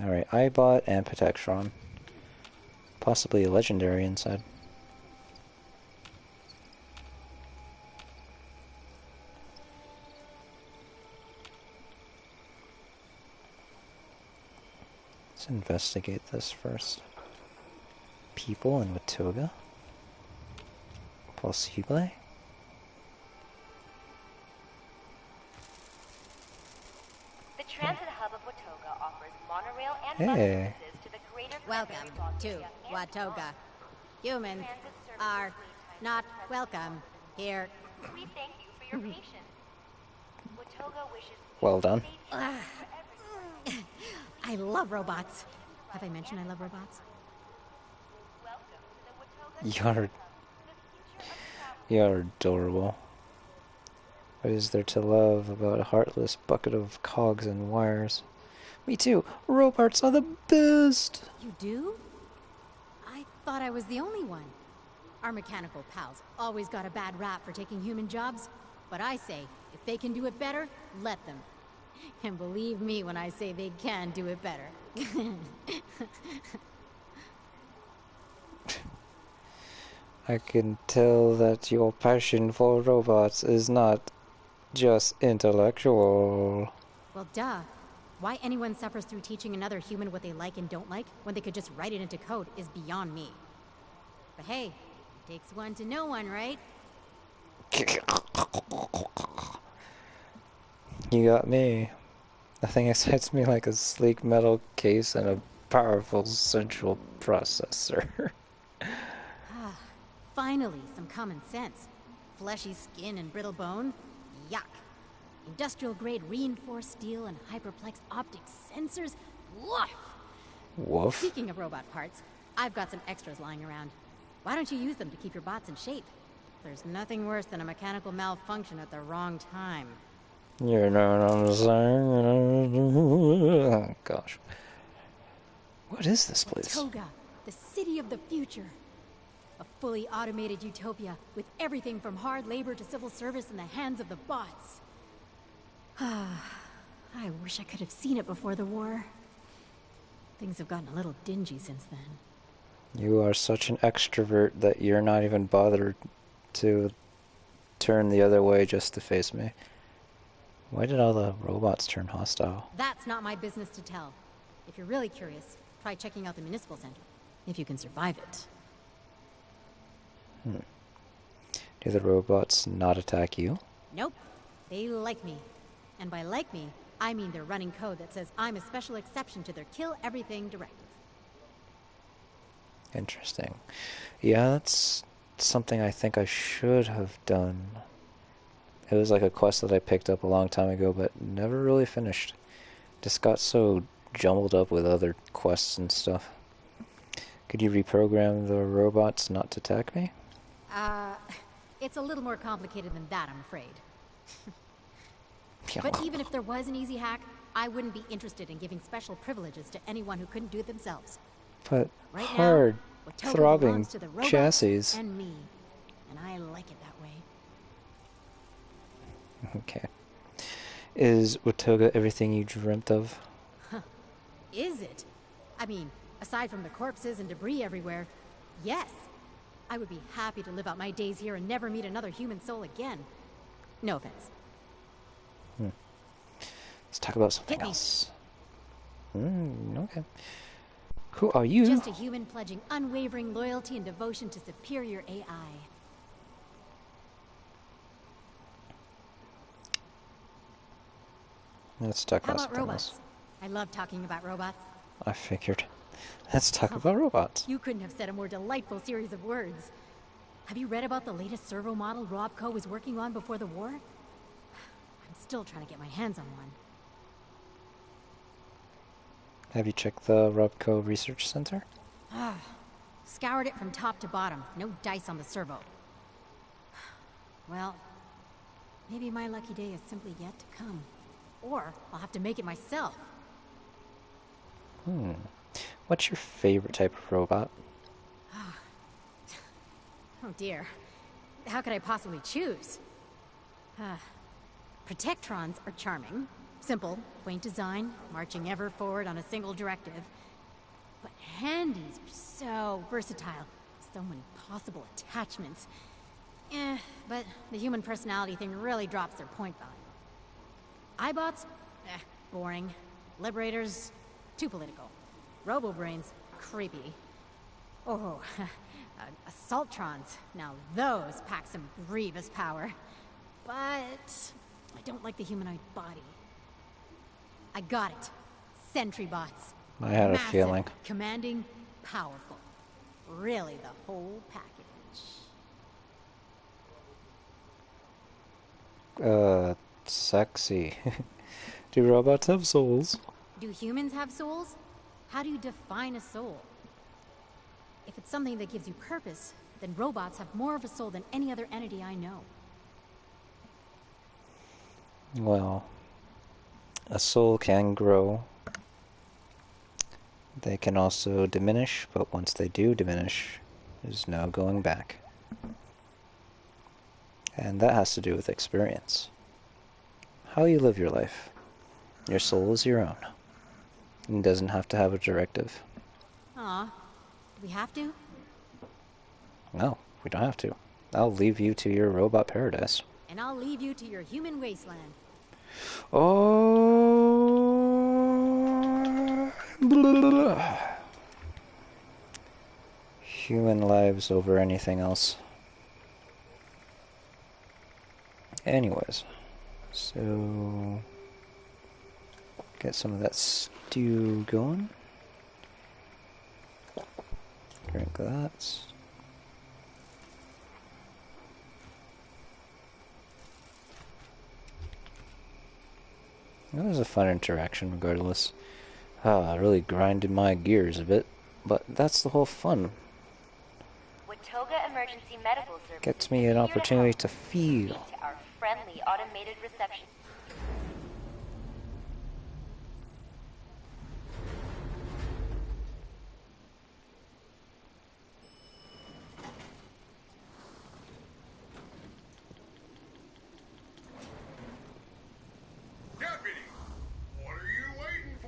Alright, Eyebot and Protectron. Possibly a legendary inside. Let's investigate this first. People in Watoga? Possible? The transit hub of Watoga offers monorail and Hey. bus services to the greater welcome to Watoga. Humans are not welcome here. We thank you for your patience. Watoga wishes Well done. I love robots. Have I mentioned I love robots? welcome to Watoga. You're you're adorable. What is there to love about a heartless bucket of cogs and wires? Me too. Robots are the best. You do? I thought I was the only one. Our mechanical pals always got a bad rap for taking human jobs. But I say, if they can do it better, let them. And believe me when I say they can do it better. I can tell that your passion for robots is not just intellectual. Well, duh. Why anyone suffers through teaching another human what they like and don't like when they could just write it into code is beyond me. But hey, it takes one to know one, right? You got me. Nothing excites me like a sleek metal case and a powerful central processor. Finally, some common sense. Fleshy skin and brittle bone? Yuck. Industrial-grade reinforced steel and hyperplex optic sensors? Woof! Woof. Speaking of robot parts, I've got some extras lying around. Why don't you use them to keep your bots in shape? There's nothing worse than a mechanical malfunction at the wrong time. You know what I'm saying? Oh, gosh. What is this place? Toga, the city of the future. A fully automated utopia with everything from hard labor to civil service in the hands of the bots. I wish I could have seen it before the war. Things have gotten a little dingy since then. You are such an extrovert that you're not even bothered to turn the other way just to face me. Why did all the robots turn hostile? That's not my business to tell. If you're really curious, try checking out the municipal center. If you can survive it. Do the robots not attack you? Nope. They like me. And by like me, I mean they're running code that says I'm a special exception to their kill everything directive. Interesting. Yeah, that's something I think I should have done. It was like a quest that I picked up a long time ago, but never really finished. Just got so jumbled up with other quests and stuff. Could you reprogram the robots not to attack me? It's a little more complicated than that, I'm afraid. Yeah. But even if there was an easy hack, I wouldn't be interested in giving special privileges to anyone who couldn't do it themselves. But Right hard, now, Watoga throbbing belongs to the robots chassis. and me, and I like it that way. Okay. Is Watoga everything you dreamt of? Is it? I mean, aside from the corpses and debris everywhere, yes. I would be happy to live out my days here and never meet another human soul again. No offense. Let's talk about something Hit me. else. Okay. Who are you? Just a human pledging unwavering loyalty and devotion to superior AI. Let's talk How about about something robots? else. I love talking about robots. I figured. Let's talk about robots. You couldn't have said a more delightful series of words. Have you read about the latest servo model Robco was working on before the war? I'm still trying to get my hands on one. Have you checked the Robco Research Center? Scoured it from top to bottom. No dice on the servo. Well, maybe my lucky day is simply yet to come. Or I'll have to make it myself. What's your favorite type of robot? Oh dear. How could I possibly choose? Protectrons are charming. Simple, quaint design, marching ever forward on a single directive. But handies are so versatile. So many possible attachments. But the human personality thing really drops their point value. iBots? Boring. Liberators? Too political. Robo-brains? Creepy. Oh, Assaultrons. Now those pack some grievous power. But I don't like the humanoid body. I got it. Sentry bots. I had a Massive, feeling. commanding, powerful. Really the whole package. Sexy. Do robots have souls? Do humans have souls? How do you define a soul? If it's something that gives you purpose, then robots have more of a soul than any other entity I know. Well, a soul can grow. They can also diminish, but once they do diminish, there's no going back. And that has to do with experience. How you live your life. Your soul is your own. It doesn't have to have a directive. Aw, do we have to? No, we don't have to. I'll leave you to your robot paradise. And I'll leave you to your human wasteland. Oh, human lives over anything else. Anyways, so get some of that stew going. Drink that. That was a fun interaction regardless. Really grinded my gears a bit, but that's the whole fun. Watoga Emergency Medical Service Gets me an opportunity to feel. to our friendly automated reception. Deputy, what are you waiting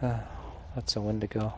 for? That's a Wendigo.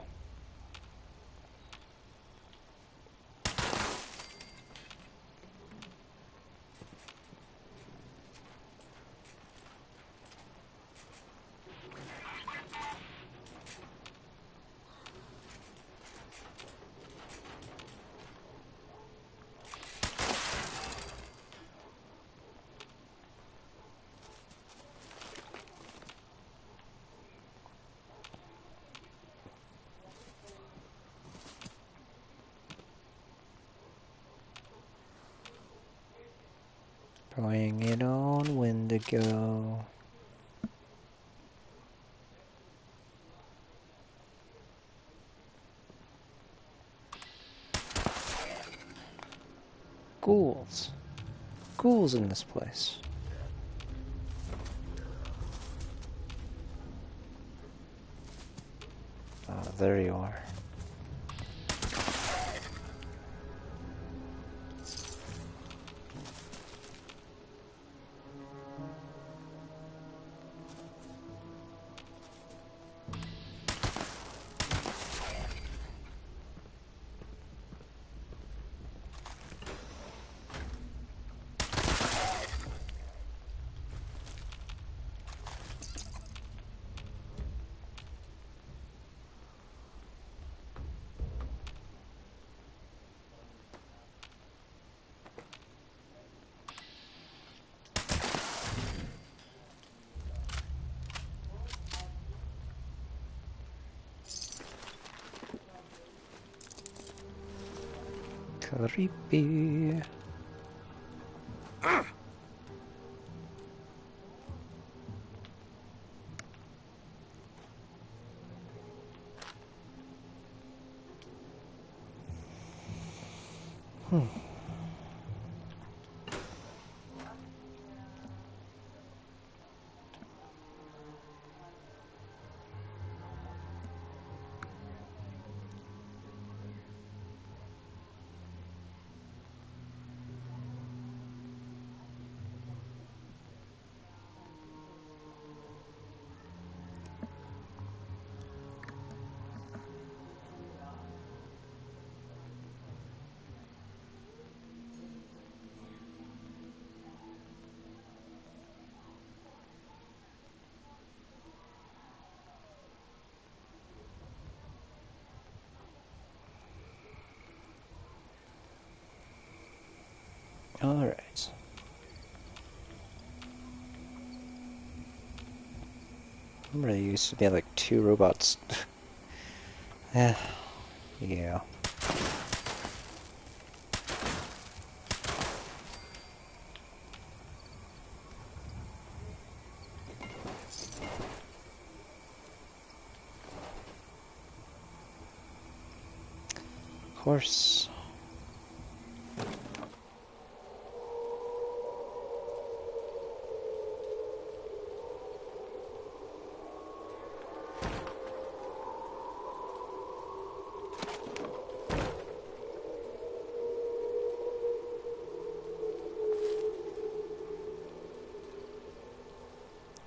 Bring it on, Wendigo. Ghouls. Ghouls in this place. Ah, there you are. Creepy. All right. remember there used to be like 2 robots. Yeah. Horse.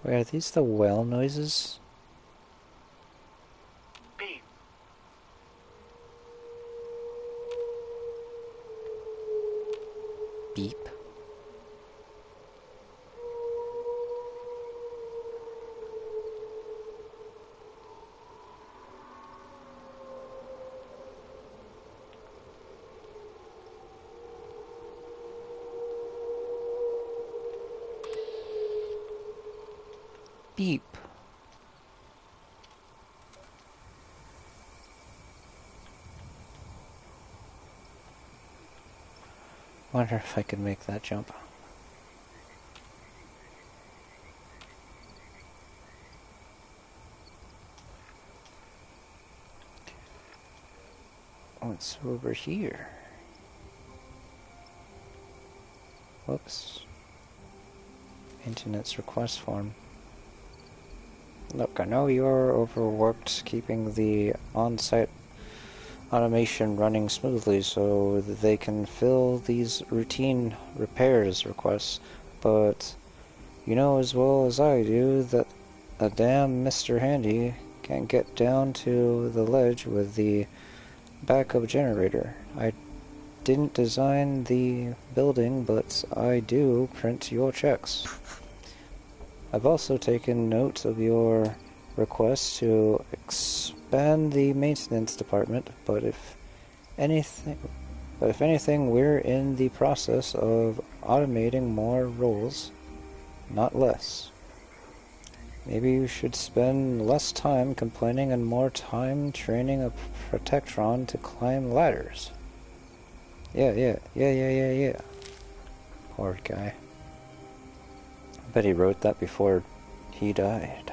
Wait, are these the whale noises? Beep. Beep. Beep. Wonder if I could make that jump. What's over here? Whoops. Maintenance request form. Look, I know you're overworked keeping the on-site automation running smoothly so that they can fill these routine repairs requests, but you know as well as I do that a damn Mr. Handy can't get down to the ledge with the backup generator. I didn't design the building, but I do print your checks. I've also taken note of your request to expand the maintenance department, but if anything, we're in the process of automating more roles, not less. Maybe you should spend less time complaining and more time training a Protectron to climb ladders. Yeah. Poor guy. I bet he wrote that before he died.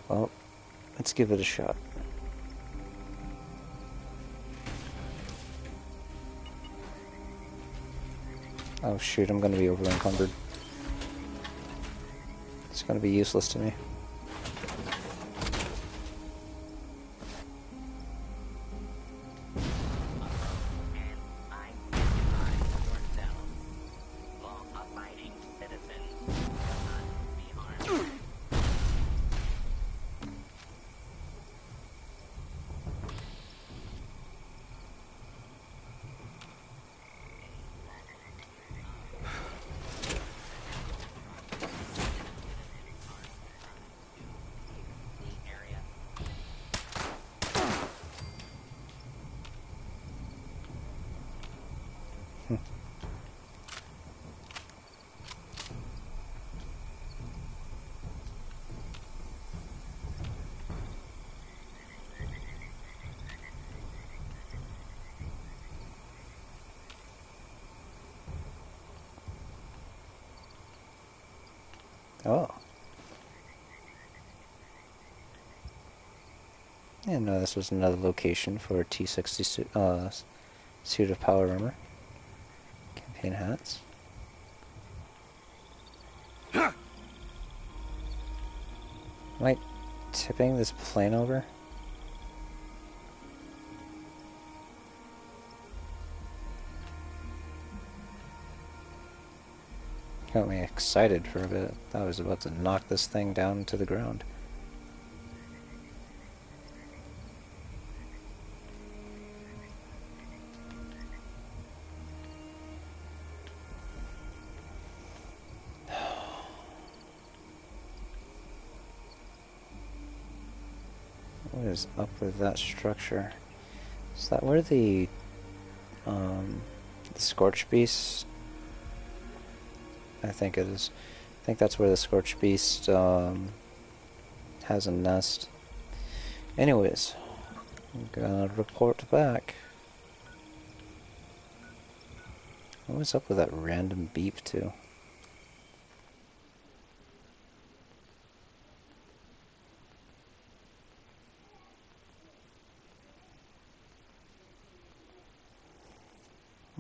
Well, let's give it a shot. Oh shoot, I'm gonna be over encumbered. It's gonna be useless to me. Oh. I didn't know this was another location for a T-60 suit of power armor. Campaign hats. Am I tipping this plane over? Got me excited for a bit. I was about to knock this thing down to the ground. What is up with that structure? Is that where the The Scorched Beast? I think it is. I think that's where the Scorched Beast has a nest. Anyways, I'm gonna report back. What was up with that random beep too?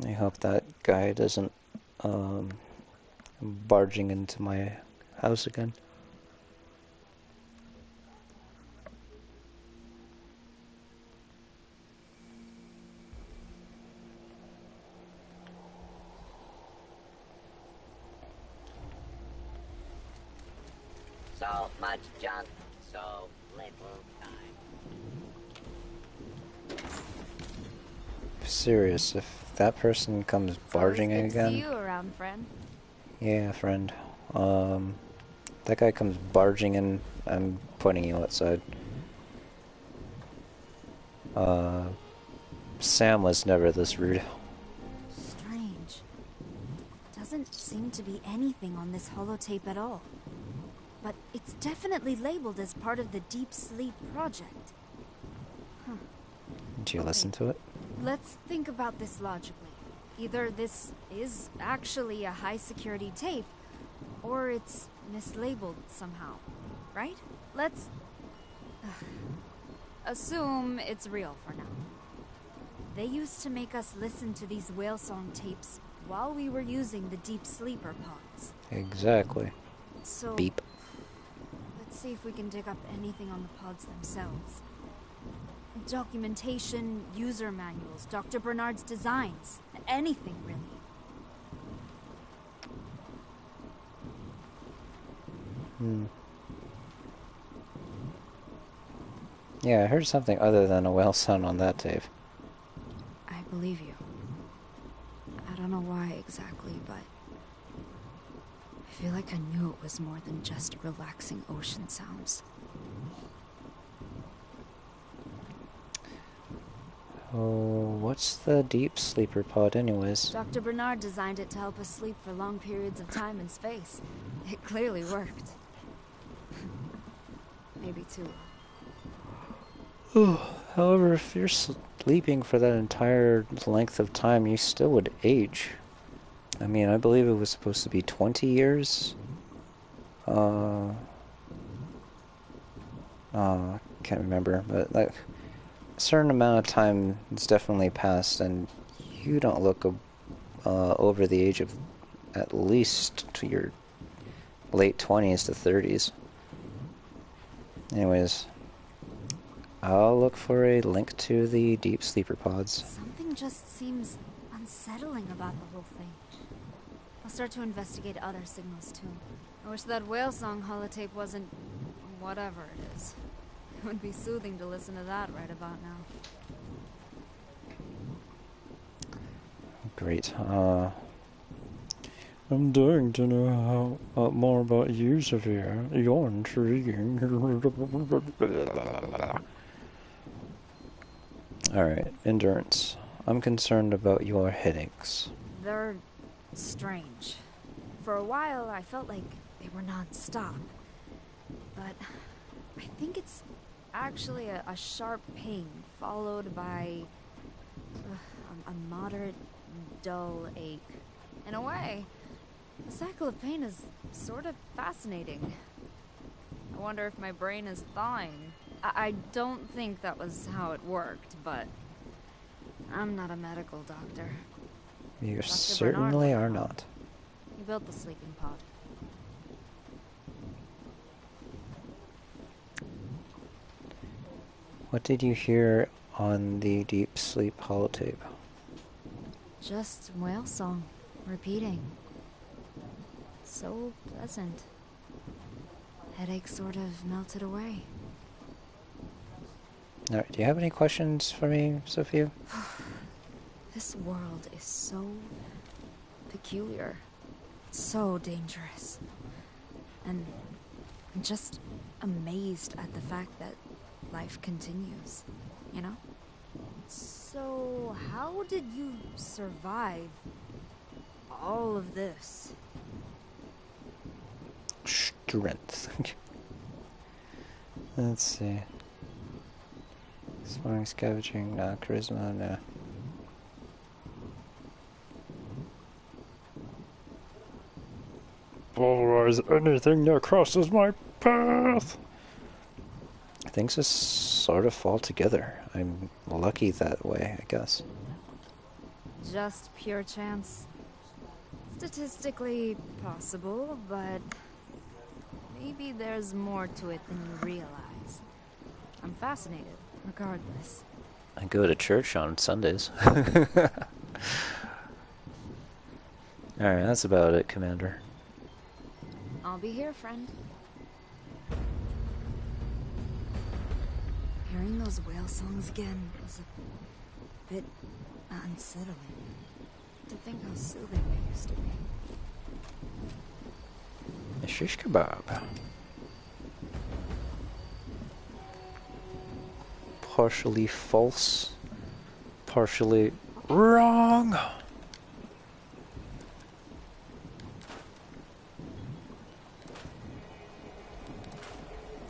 I hope that guy doesn't barging into my house again. So much junk, so little time. Serious, if that person comes barging in It's good to see again. you around, friend. Yeah, friend. That guy comes barging in, I'm pointing you outside. Sam was never this rude. Strange. Doesn't seem to be anything on this holotape at all. But it's definitely labeled as part of the Deep Sleep project. Huh. Did you listen to it? Let's think about this logically. Either this is actually a high-security tape, or it's mislabeled somehow, right? Let's assume it's real for now. They used to make us listen to these whale song tapes while we were using the deep sleeper pods. Exactly. So, Beep. let's see if we can dig up anything on the pods themselves. Documentation, user manuals, Dr. Bernard's designs, anything really. Yeah, I heard something other than a whale sound on that tape. I believe you. I don't know why exactly, but I feel like I knew it was more than just relaxing ocean sounds. Oh, what's the deep sleeper pod anyways? Dr. Bernard designed it to help us sleep for long periods of time and space. It clearly worked. Maybe too long. However, if you're sleeping for that entire length of time, you still would age. I mean, I believe it was supposed to be 20 years. Can't remember, but like a certain amount of time has definitely passed, and you don't look over the age of at least to your late 20s to 30s. Anyways, I'll look for a link to the deep sleeper pods. Something just seems unsettling about the whole thing. I'll start to investigate other signals too. I wish that whale song holotape wasn't whatever it is. It would be soothing to listen to that right about now. Great. I'm dying to know how more about you, Sophia. You're intriguing. Alright, endurance. I'm concerned about your headaches. They're strange. For a while, I felt like they were non-stop. But I think it's actually a sharp pain followed by a moderate, dull ache. In a way, the cycle of pain is sort of fascinating. I wonder if my brain is thawing. I don't think that was how it worked, but I'm not a medical doctor. You Dr. certainly Bernard are would know. not. He built the sleeping pod. What did you hear on the deep sleep holotape? Just whale song, repeating. So pleasant. Headache sort of melted away. Alright, do you have any questions for me, Sophia? This world is so peculiar, so dangerous. And I'm just amazed at the fact that life continues, you know? It's So, how did you survive all of this? Strength. Let's see. Sparring, scavenging, charisma, nah. Polarize anything that crosses my path. Things just sort of fall together. I'm lucky that way, I guess. Just pure chance. Statistically possible, but maybe there's more to it than you realize. I'm fascinated, regardless. I go to church on Sundays. Alright, that's about it, Commander. I'll be here, friend. Hearing those whale songs again was a bit unsettling. To think how soothing they used to be. A shish kebab. Partially false, partially wrong.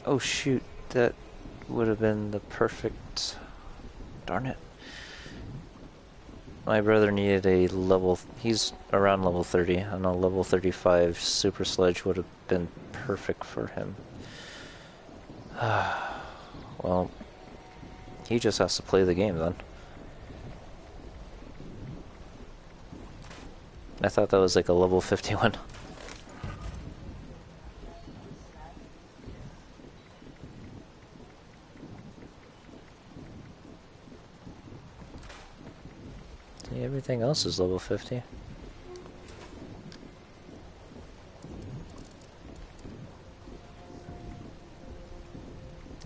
Oh shoot, that would have been the perfect... Darn it. My brother needed a level... He's around level 30, and a level 35 super sledge would have been perfect for him. Well, he just has to play the game then. I thought that was like a level 51. Everything else is level 50.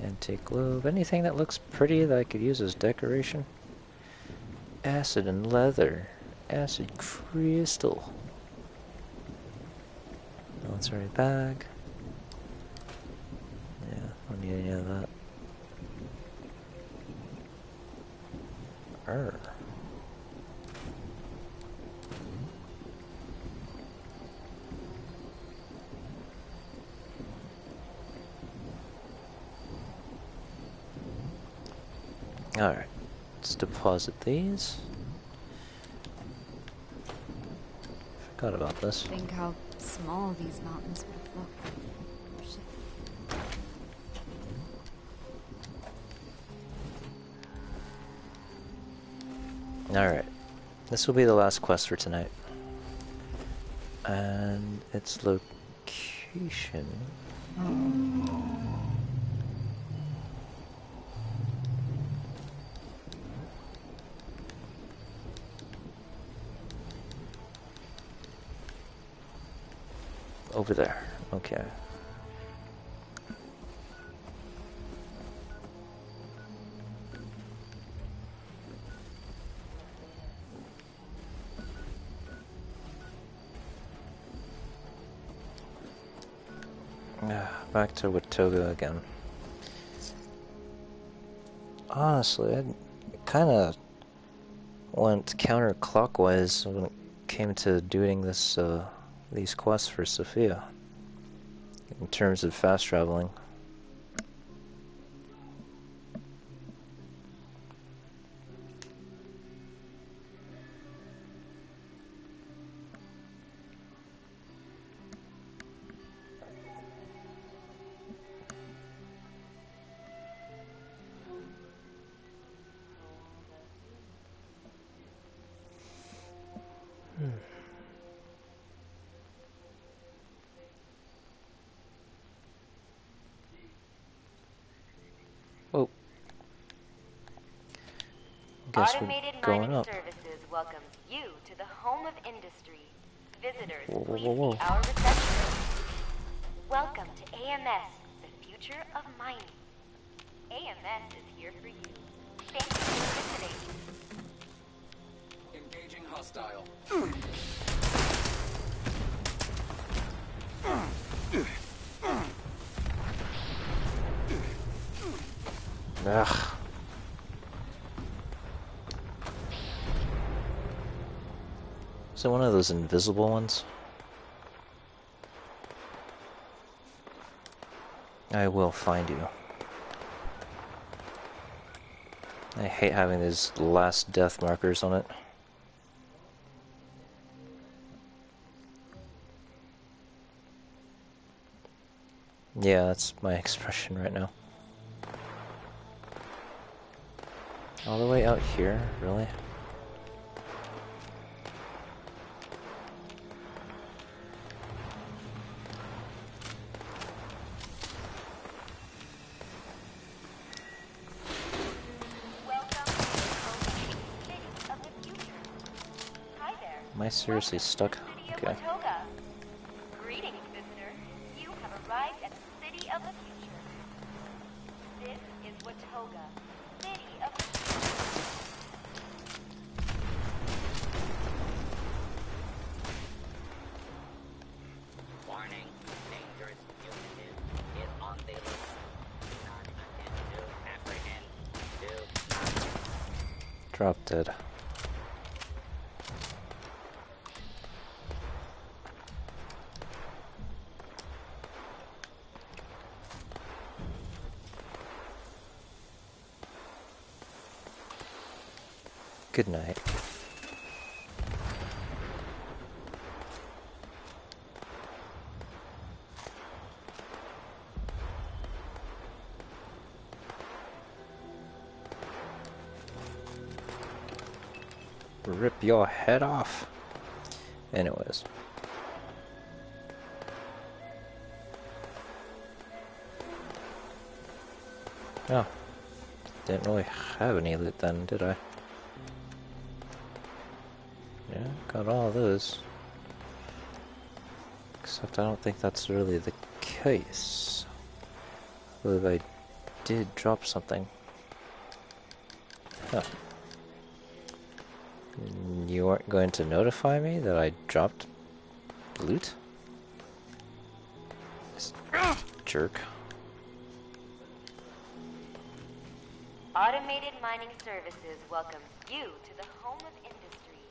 Antique globe. Anything that looks pretty that I could use as decoration. Acid and leather. Acid crystal. Military bag. Yeah, I don't need any of that. Arr. Alright, let's deposit these. Forgot about this. Think how small these mountains would have looked. Shit. Alright, this will be the last quest for tonight. And its location... Over there. Okay. Back to Watoga again. Honestly, I kind of went counterclockwise when it came to doing this, these quests for Sophia, in terms of fast traveling. Oh. Guess Automated we're going Mining up. Services welcomes you to the home of industry. Visitors, Whoa, whoa, please whoa, whoa. see our reception. Welcome to AMS, the future of mining. AMS is here for you. Thank you for visiting. Engaging hostile. Ugh. it one of those invisible ones? I will find you. I hate having these last death markers on it. Yeah, that's my expression right now. All the way out here, really? Am I seriously stuck? Okay. Greetings, visitor. You have arrived at the City of the Future. This is Watoga, City of the Future. Warning, dangerous fugitive is on the loose. Not attempt to apprehend. Do Drop dead. Good night. Rip your head off. Anyways. Oh. Didn't really have any loot then, did I? Yeah, got all of those. Except I don't think that's really the case. I believe I did drop something. Huh. You weren't going to notify me that I dropped loot? This jerk. Automated Mining Services welcomes you to the home of industry.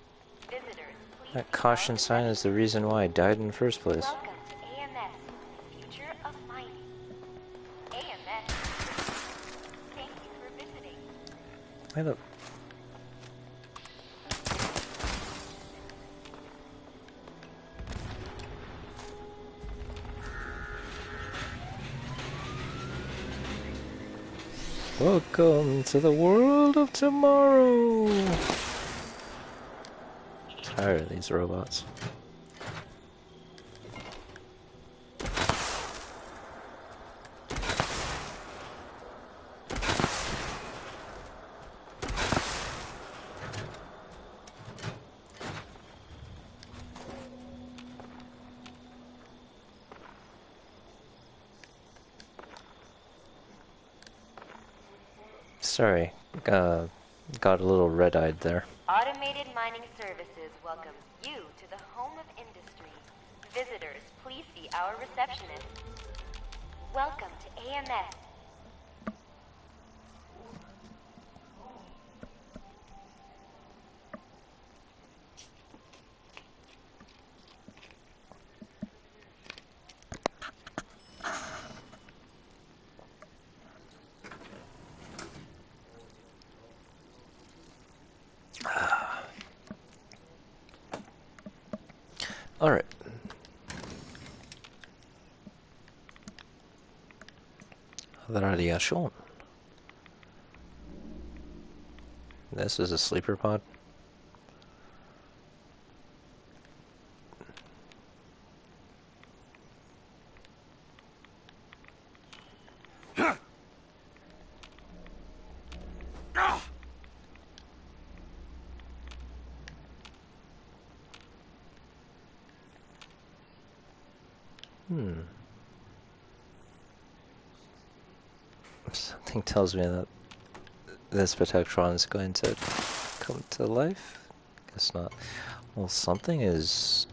Visitors, please. That caution sign is the reason why I died in the first place. Welcome to AMS, the future of mining. AMS. Thank you for visiting. Why the... Welcome to the world of tomorrow! Tired of these robots. Sorry, got a little red-eyed there. Automated Mining Services welcomes you to the home of industry. Visitors, please see our receptionist. Welcome to AMS. Alright. Radiation. This is a sleeper pod. Something tells me that this Protectron is going to come to life. Guess not. Well, something is...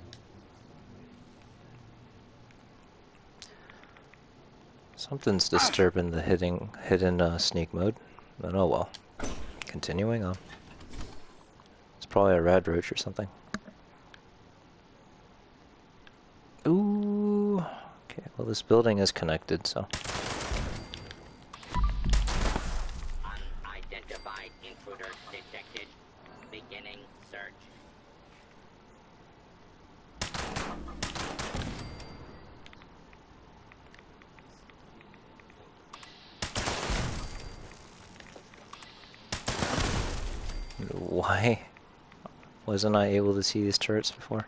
Something's disturbing the hidden sneak mode. But oh well. Continuing on. It's probably a rad roach or something. Well, this building is connected, so. Unidentified intruder detected. Beginning search. Why wasn't I able to see these turrets before?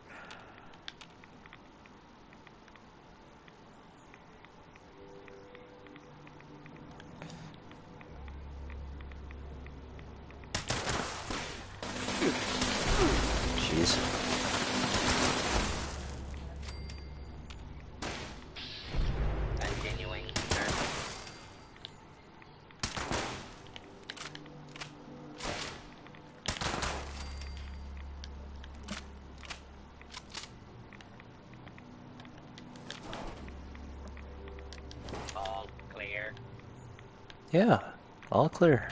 Jeez. Continuing search. All clear. Yeah, all clear.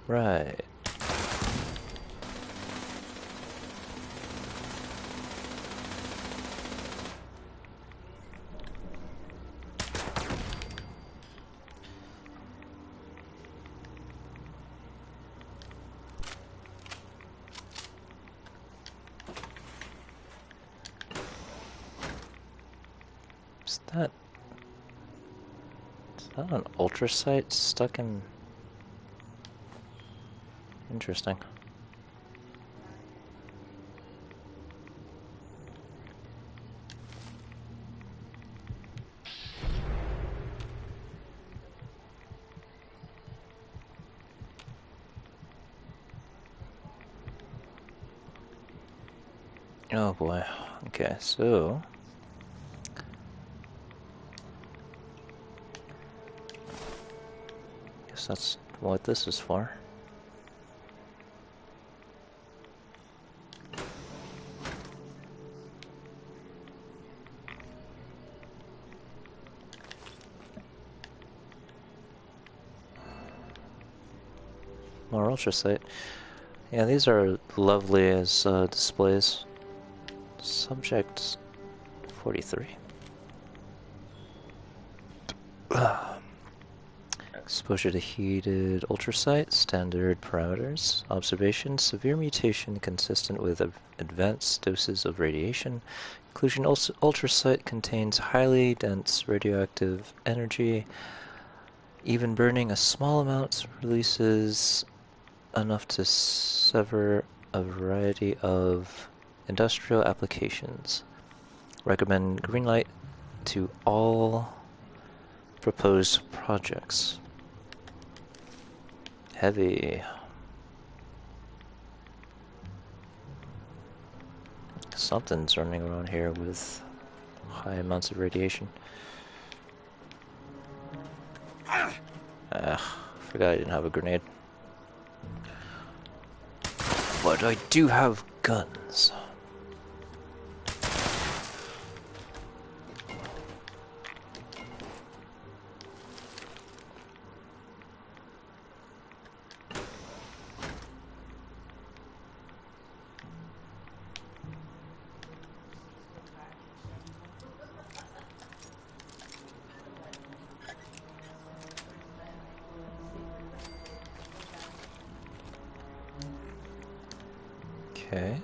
Right. Is that an ultrasight stuck in? Interesting. Oh boy. Okay, so guess that's what this is for. More ultrasight. Yeah, these are lovely as displays. Subject 43. Exposure to heated ultrasight, standard parameters, observation, severe mutation consistent with advanced doses of radiation. Inclusion ultrasight contains highly dense radioactive energy. Even burning a small amount releases enough to sever a variety of industrial applications. Recommend green light to all proposed projects. Heavy. Something's running around here with high amounts of radiation. Forgot I didn't have a grenade. But I do have guns. Okay.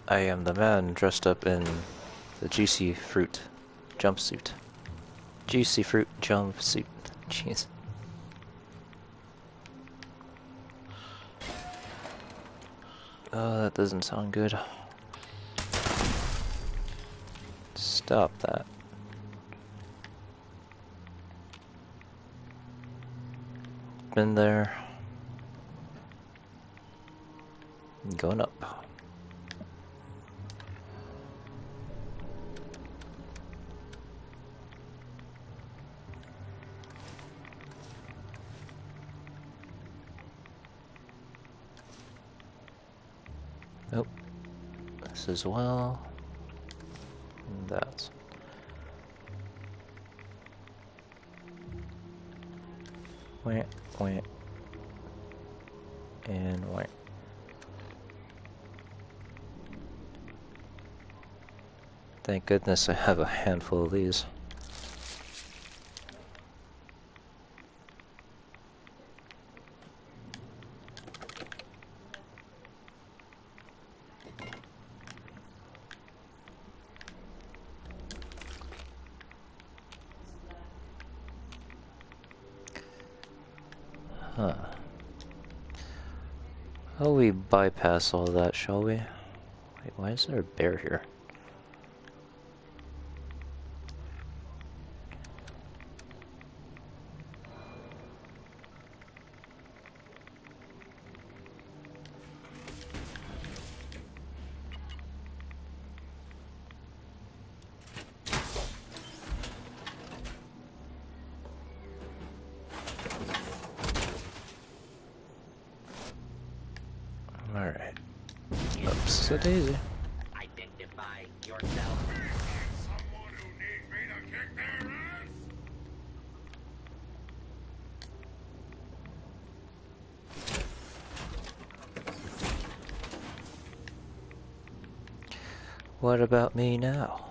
I am the man dressed up in the juicy fruit jumpsuit. Juicy fruit jumpsuit. Jeez. Oh, that doesn't sound good. Stop that. Been there. Going up. Nope. This as well. And that. Wah, wah. And wah. Thank goodness I have a handful of these. Huh. How we bypass all that, shall we? Wait, why is there a bear here? Alright. Oops, a daisy. Identify yourself. Someone who needs me to kick their ass? What about me now?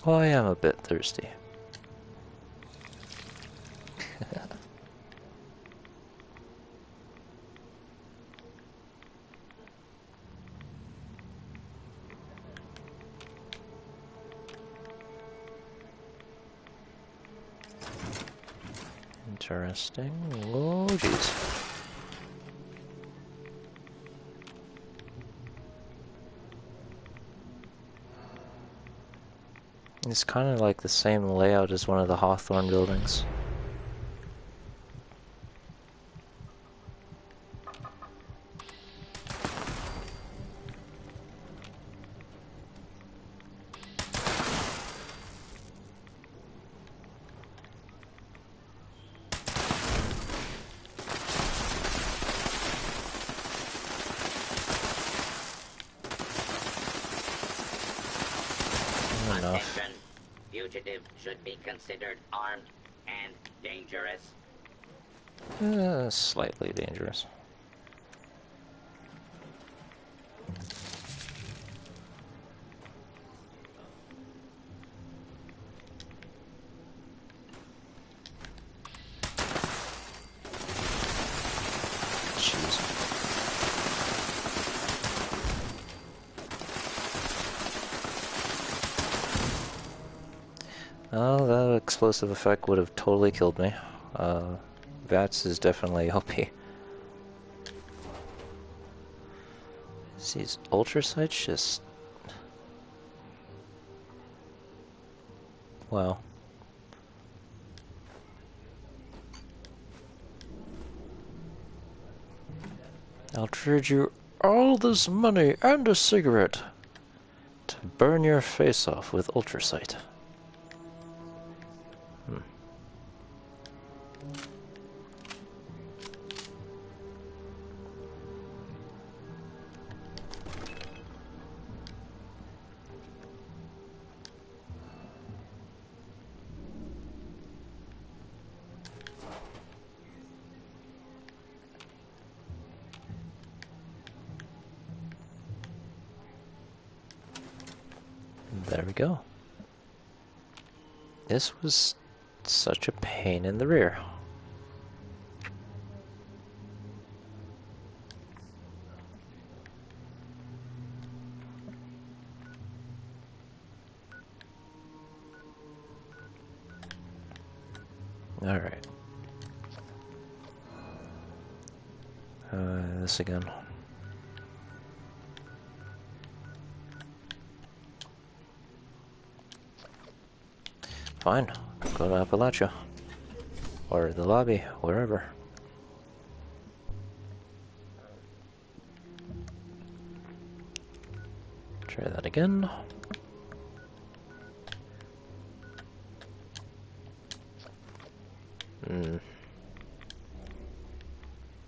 Well, I am a bit thirsty. Interesting. Oh, jeez. It's kind of like the same layout as one of the Hawthorne buildings. Enough. Attention. Fugitive should be considered armed and dangerous. Slightly dangerous. Jeez. Oh, that explosive effect would have totally killed me. VATS is definitely OP. These ultra sights just... Wow. I'll trade you all this money and a cigarette to burn your face off with ultrasight. There we go. This was such a pain in the rear. All right. This again. Fine, go to Appalachia. Or the lobby, wherever. Try that again.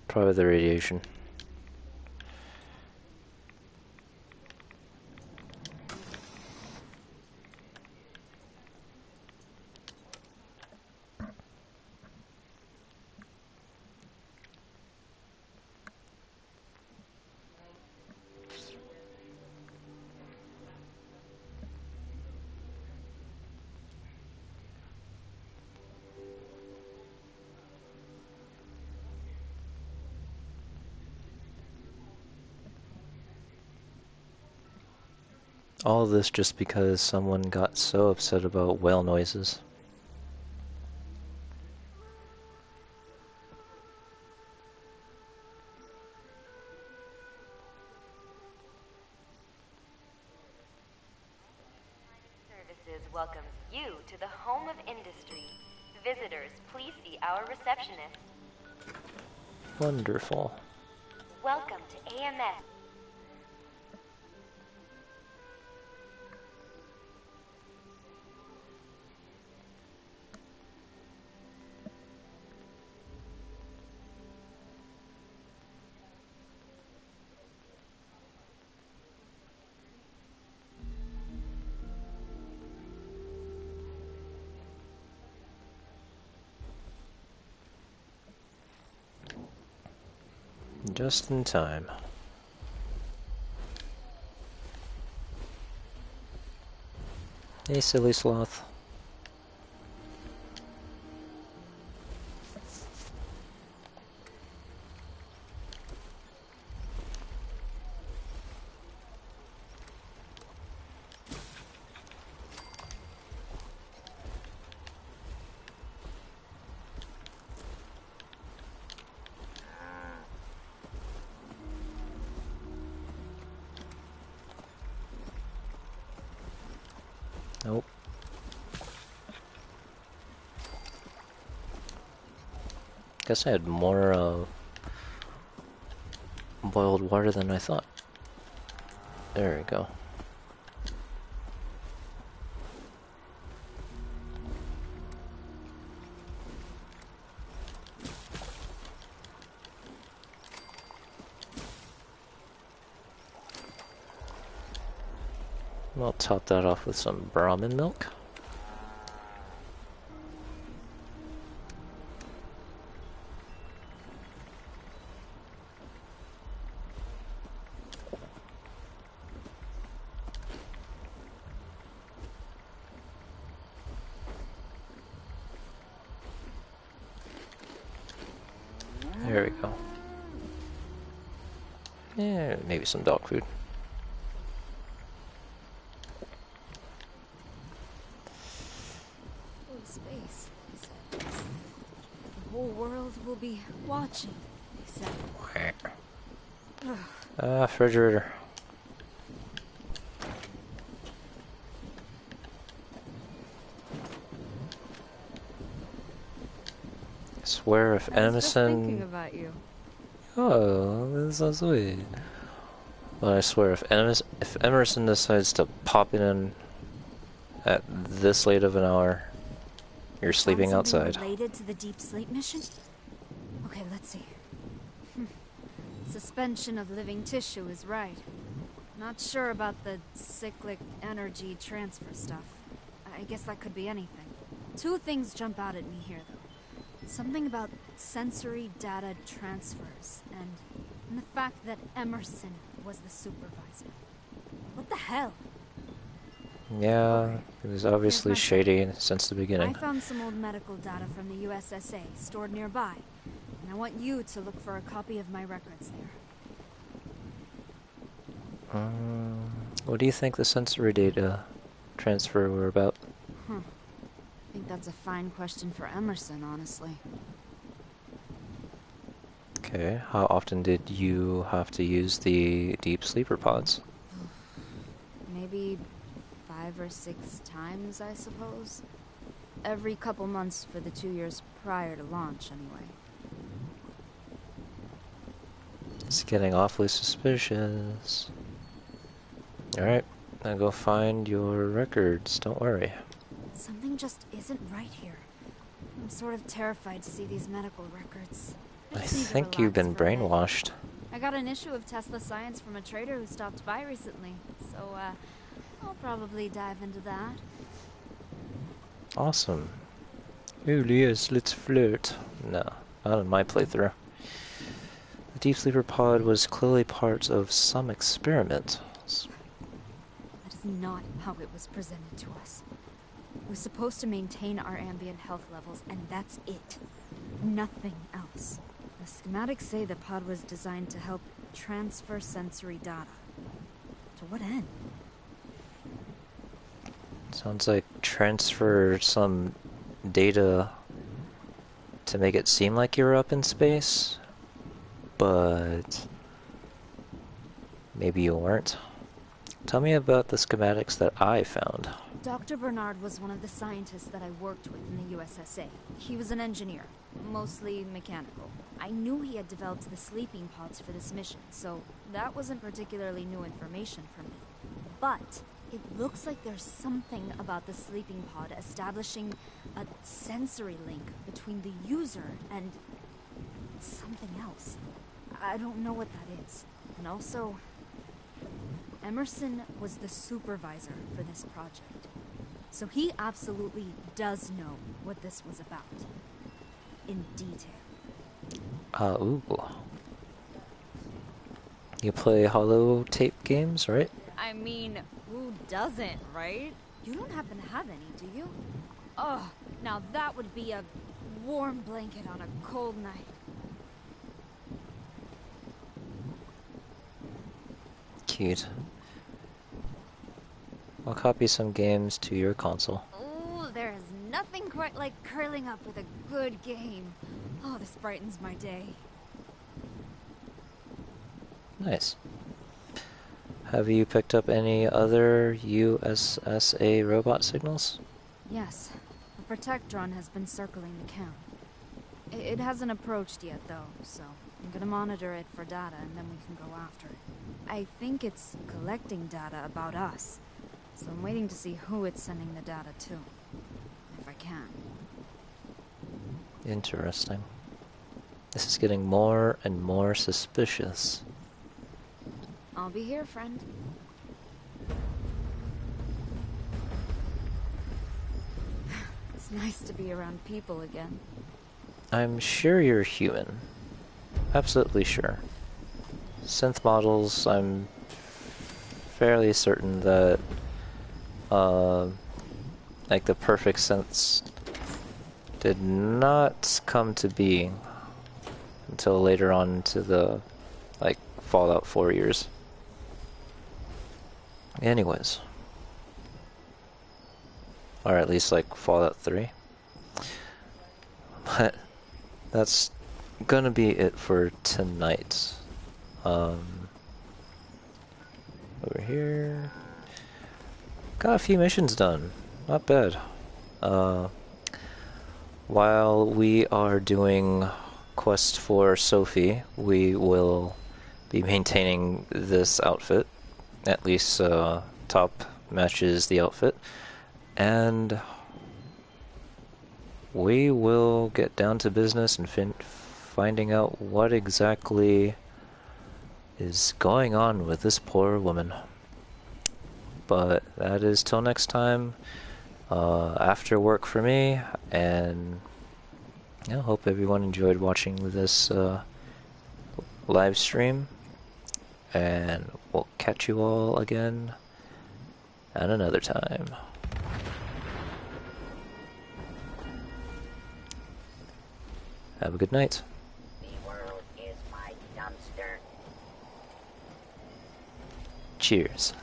Probably the radiation. All of this just because someone got so upset about whale noises. Services welcomes you to the home of industry. Visitors, please see our receptionist. Wonderful. Welcome to AMS. Just in time. Hey, silly sloth. Nope. Guess I had more boiled water than I thought. There we go. I'll top that off with some Brahmin milk. There we go. Yeah, maybe some dog food. Space, they said. The whole world will be watching, they said. Refrigerator. I swear if I was just thinking Emerson... about you. Oh, that's so sweet. But I swear if Emerson decides to pop it in at this late of an hour, you're sleeping Found something outside. related to the deep sleep mission? Okay, let's see. Suspension of living tissue is right. Not sure about the cyclic energy transfer stuff. I guess that could be anything. Two things jump out at me here, though. Something about sensory data transfers, and the fact that Emerson was the supervisor. What the hell? Yeah, it was obviously Here's my shady since the beginning. I found some old medical data from the USSA stored nearby, and I want you to look for a copy of my records there. What do you think the sensory data transfer were about? I think that's a fine question for Emerson, honestly. Okay, how often did you have to use the deep sleeper pods? Maybe 5 or 6 times, I suppose. Every couple months for the 2 years prior to launch, anyway. It's getting awfully suspicious. Alright, now go find your records, don't worry. Something just isn't right here. I'm sort of terrified to see these medical records. I just need to think you've relax been for a bit. brainwashed. I got an issue of Tesla Science from a trader who stopped by recently, so I'll probably dive into that. Awesome. Oh yes, let's flirt. No, not in my playthrough. The deep sleeper pod was clearly part of some experiment. That is not how it was presented to us. It was supposed to maintain our ambient health levels, and that's it. Nothing else. The schematics say the pod was designed to help transfer sensory data. To what end? Sounds like transfer some data to make it seem like you're up in space, but maybe you weren't. Tell me about the schematics that I found. Dr. Bernard was one of the scientists that I worked with in the USSA. He was an engineer, mostly mechanical. I knew he had developed the sleeping pods for this mission, so that wasn't particularly new information for me. But it looks like there's something about the sleeping pod establishing a sensory link between the user and something else. I don't know what that is. And also, Emerson was the supervisor for this project. So he absolutely does know what this was about. In detail. Ooh. You play holotape games, right? I mean, who doesn't, right? You don't happen to have any, do you? Oh, now that would be a warm blanket on a cold night. Cute. I'll copy some games to your console. Ooh, there is nothing quite like curling up with a good game. Oh, this brightens my day. Nice. Have you picked up any other USSA robot signals? Yes, a protect drone has been circling the camp. It hasn't approached yet, though, so I'm gonna monitor it for data and then we can go after it. I think it's collecting data about us, so I'm waiting to see who it's sending the data to, if I can. Interesting. This is getting more and more suspicious. I'll be here, friend. It's nice to be around people again. I'm sure you're human. Absolutely sure. Synth models, I'm fairly certain that, like the perfect synths did not come to be until later on into the, like, Fallout 4 years. Anyways. Or at least, like, Fallout 3. But that's gonna be it for tonight. Over here. Got a few missions done. Not bad. While we are doing quest for Sophie, we will be maintaining this outfit. At least top matches the outfit. And we will get down to business and finding out what exactly is going on with this poor woman. But that is till next time. After work for me, and yeah, hope everyone enjoyed watching this live stream, and we'll catch you all again at another time. Have a good night. The world is my dumpster. Cheers.